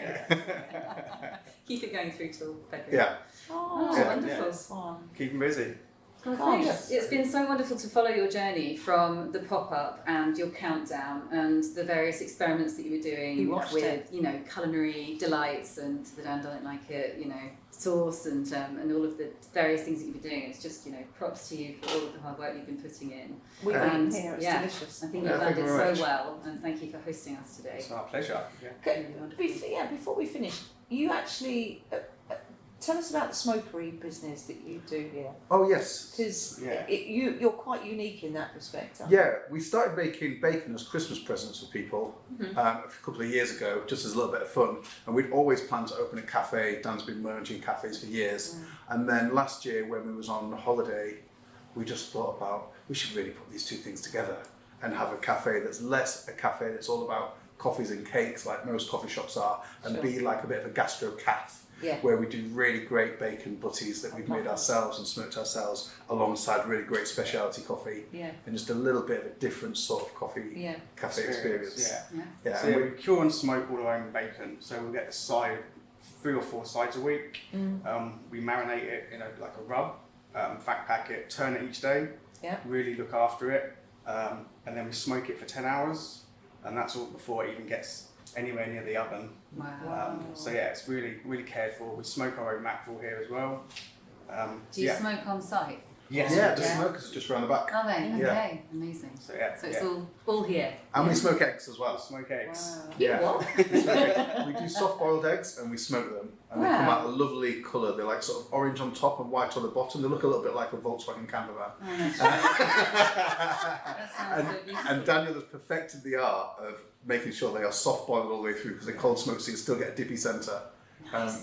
Keep it going through till February. Yeah. Oh, Yeah. wonderful. Fun. Keep them busy. Thanks. It's been so wonderful to follow your journey from the pop-up and your countdown and the various experiments that you were doing with, culinary delights and the Dan Don't Like It, sauce and all of the various things that you were doing. It's just, props to you for all of the hard work you've been putting in. We've been here, it's delicious. I think you've done it so well, and thank you for hosting us today. It's our pleasure. Before we finish, you actually tell us about the smokery business that you do here. Oh yes. Because you're quite unique in that respect. Aren't Yeah, we started making bacon as Christmas presents for people a couple of years ago, just as a little bit of fun. And we'd always planned to open a cafe. Dan's been managing cafes for years. And then last year, when we was on holiday, we just thought about we should really put these two things together and have a cafe that's less a cafe that's all about coffees and cakes like most coffee shops are, and be like a bit of a gastro caf. Yeah. Where we do really great bacon butties that we've made ourselves and smoked ourselves alongside really great specialty coffee and just a little bit of a different sort of coffee cafe experience. So we cure and smoke all our own bacon. So we'll get the side 3 or 4 sides a week. We marinate it in a rub, fat pack it, turn it each day, really look after it, and then we smoke it for 10 hours, and that's all before it even gets anywhere near the oven. Wow. It's really, really cared for. We smoke our own mackerel here as well. Do you smoke on site? Yes. Yeah, the smokers are just round the back. Are they? Yeah. Okay, amazing. So it's all here. And we smoke eggs as well. Smoke eggs. Wow. Yeah. We do soft boiled eggs and we smoke them, and they come out a lovely colour. They're like sort of orange on top and white on the bottom. They look a little bit like a Volkswagen camper van. And Daniel has perfected the art of making sure they are soft boiled all the way through, because they're cold smoked, so you still get a dippy centre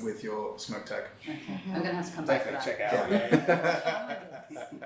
with your smoked egg. Okay. I'm going to have to come back for that. Check it out.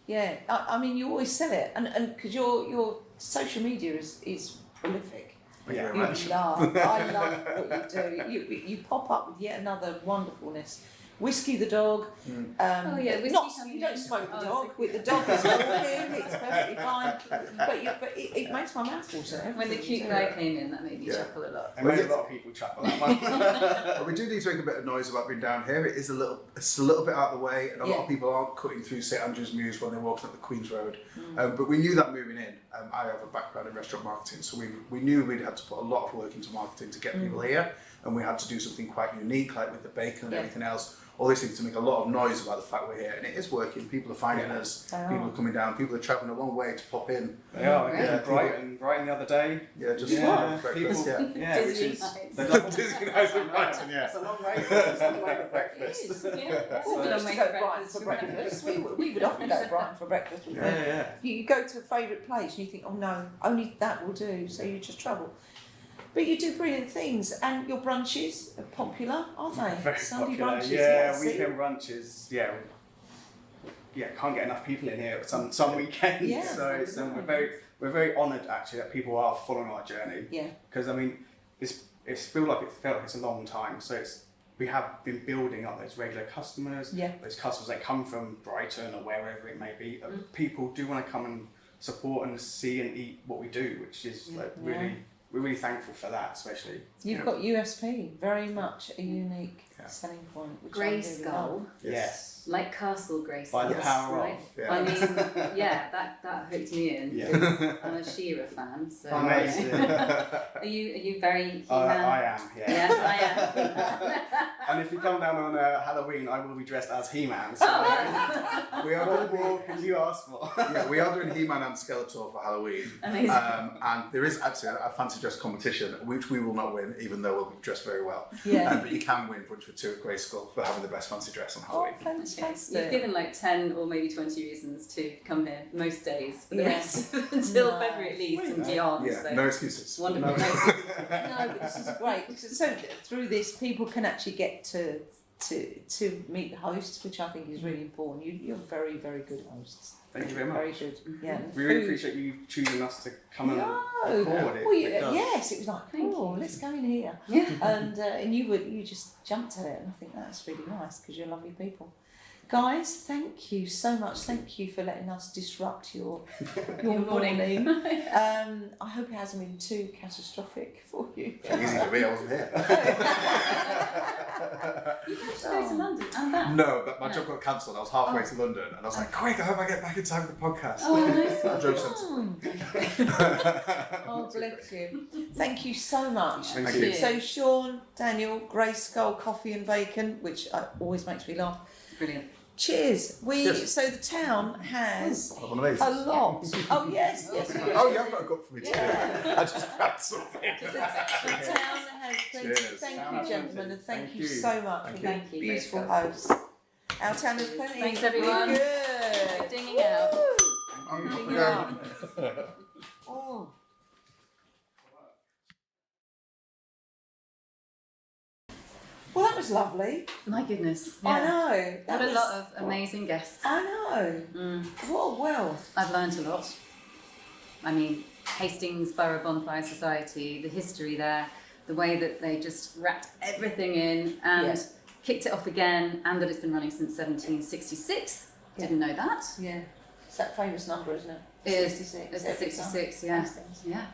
Yeah, I mean, you always sell it, and because your social media is prolific. Thank you very You much. I love what you do. You pop up with yet another wonderfulness. Whiskey the dog. Whiskey You don't smoke the dog. With the dog is walking. It's perfectly fine. But it makes my mouth water. When the cute guy came in, that made me chuckle a lot. It made a lot of people chuckle that one. But we do need to make a bit of noise about being down here. It's a little bit out of the way, and a lot of people aren't cutting through St Andrews Mews when they're walking up the Queen's Road. But we knew that moving in. I have a background in restaurant marketing, so we knew we'd had to put a lot of work into marketing to get people here, and we had to do something quite unique, like with the bacon and everything else. All these things to make a lot of noise about the fact we're here, and it is working. People are finding us. People are coming down. People are travelling a long way to pop in. They are. Brighton the other day. Yeah, just People, breakfast. Disney which is nights. Disney nights in Brighton. Yeah, it's a long way. It's a long way for breakfast. We used to go to Brighton for breakfast. We would often go to Brighton for breakfast. You go to a favourite place and you think, oh no, only that will do. So you just travel. But you do brilliant things, and your brunches are popular, aren't they? Very Sunday popular. brunches. Weekend brunches. Can't get enough people in here some weekends. Yeah, so we're very honoured actually that people are following our journey. Yeah. Because I mean, it felt like it's a long time. So we have been building up those regular customers. Yeah. Those customers that come from Brighton or wherever it may be. People do want to come and support and see and eat what we do, which is really. We're really thankful for that, especially. You've got USP, very much a unique selling point. Which Greyskull. Yes. Like Castle Greyskull. By the power right? of. Yeah. I mean, that hooked me in. Yeah. I'm a She-Ra fan. So amazing. Are you very He-Man? I am, yeah. Yes, I am. And if you come down on Halloween, I will be dressed as He-Man. So We are what more can you ask for? we are doing He-Man and Skeletor for Halloween. Amazing. And there is actually a fancy dress competition, which we will not win, even though we'll be dressed very well. Yeah. But you can win Brunch for Two at Greyskull for having the best fancy dress on Halloween. Fantastic. You've given like 10 or maybe 20 reasons to come here most days for the rest until February at least and beyond. Yeah, so. no excuses. Wonderful. No, but this is great. So through this, people can actually get to meet the hosts, which I think is really important. You're very, very good hosts. Thank you very much. Very good. Yeah. We really appreciate you choosing us to come and record it. Well, yes, it was like, let's go in here. Yeah. And you just jumped at it, and I think that's really nice because you're lovely people. Guys, thank you so much. Thank you for letting us disrupt your morning. I hope it hasn't been too catastrophic for you. Easy for me, I wasn't here. You managed to go to London and back. No, but my job got cancelled. I was halfway to London and I was like, quick, I hope I get back in time for the podcast. Oh, nice. I drove sensible. Oh, bless you. Thank you so much. Thank you. So, Sean, Daniel, Greyskull, coffee and bacon, which always makes me laugh. Brilliant. Cheers. Cheers. So the town has One of these. a lot. Oh yes, yes. Oh, you haven't got a cup for me today. Yeah. I just grabbed something. The town has plenty. Cheers. Thank you, gentlemen, and thank you you. so much Thank for you. being Thank you. beautiful hosts. Our town has plenty. Thanks, everyone. Good. Dinging out. Woo! Dinging out. Oh. Well, that was lovely. My goodness. I know. What a lot of amazing guests. I know. What a wealth. I've learned a lot. I mean, Hastings Borough Bonfire Society, the history there, the way that they just wrapped everything in and kicked it off again, and that it's been running since 1766. Didn't know that. Yeah. It's that famous number, isn't it? It is. 66. It's every 66, time. yeah. Hastings. Yeah.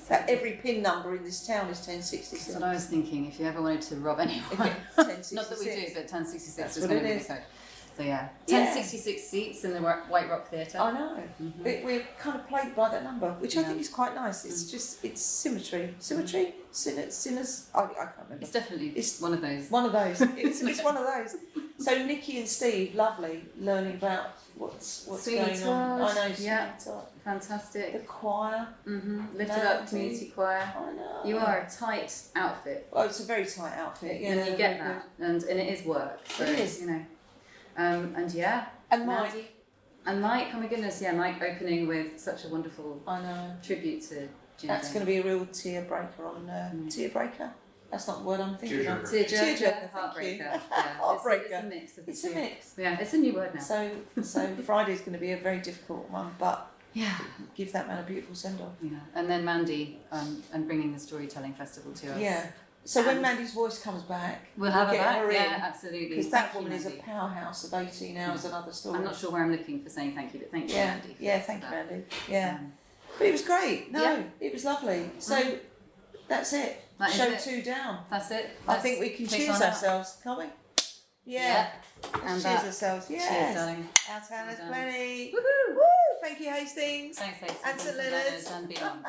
That every pin number in this town is 1066. That's what I was thinking. If you ever wanted to rob anyone, If it- 1066. not that we do, but 1066 That's is what going it to be is. the code. So yeah, Yeah. 1066 seats in the White Rock Theatre. I know. We're kind of plagued by that number, which I Yeah. think is quite nice. It's just, it's symmetry. Symmetry? Sinners? I can't remember. It's definitely one of those. One of those. It's one of those. So Nikki and Steve, lovely, learning about what's Sweeney going on. Todd, I know, yeah. Sweeney Todd. Fantastic. The choir. Lifted up Mandy. community choir. I know. You are a tight outfit. Well, it's a very tight outfit. Yeah, and you they're get very that, and it is work. So, It is. you know, and yeah. And Mike. Mandy. And Mike, oh my goodness, yeah, Mike opening with such a wonderful I know. tribute to Ginger. That's going to be a real tear breaker on tear breaker. That's not the word I'm thinking of. Tearjerker, Tearjerker, heartbreaker. thank you. Yeah. Heartbreaker. It's a mix of the It's a two. mix. Yeah, it's a new word now. So Friday's going to be a very difficult one, but yeah, give that man a beautiful send off. Yeah, and then Mandy and bringing the storytelling festival to us. Yeah. So when And Mandy's voice comes back, we'll have her get back. her in. Yeah, absolutely. Because that Thank you, woman is a Mandy. powerhouse of 18 hours and other stories. I'm not sure where I'm looking for saying thank you, but thank you, Yeah, Mandy. yeah, thank you, Mandy. Yeah. But it was great. No, Yeah. it was lovely. So that's it. That is Show it. 2 down. That's it. I Let's think we can click cheers on out. ourselves, can't we? Yeah. And Cheers that. ourselves. Yes. Cheers, darling. Our town has Well done. plenty. Woohoo! Woo! Thank you, Hastings. Thanks, Hastings. And St Leonards. And beyond.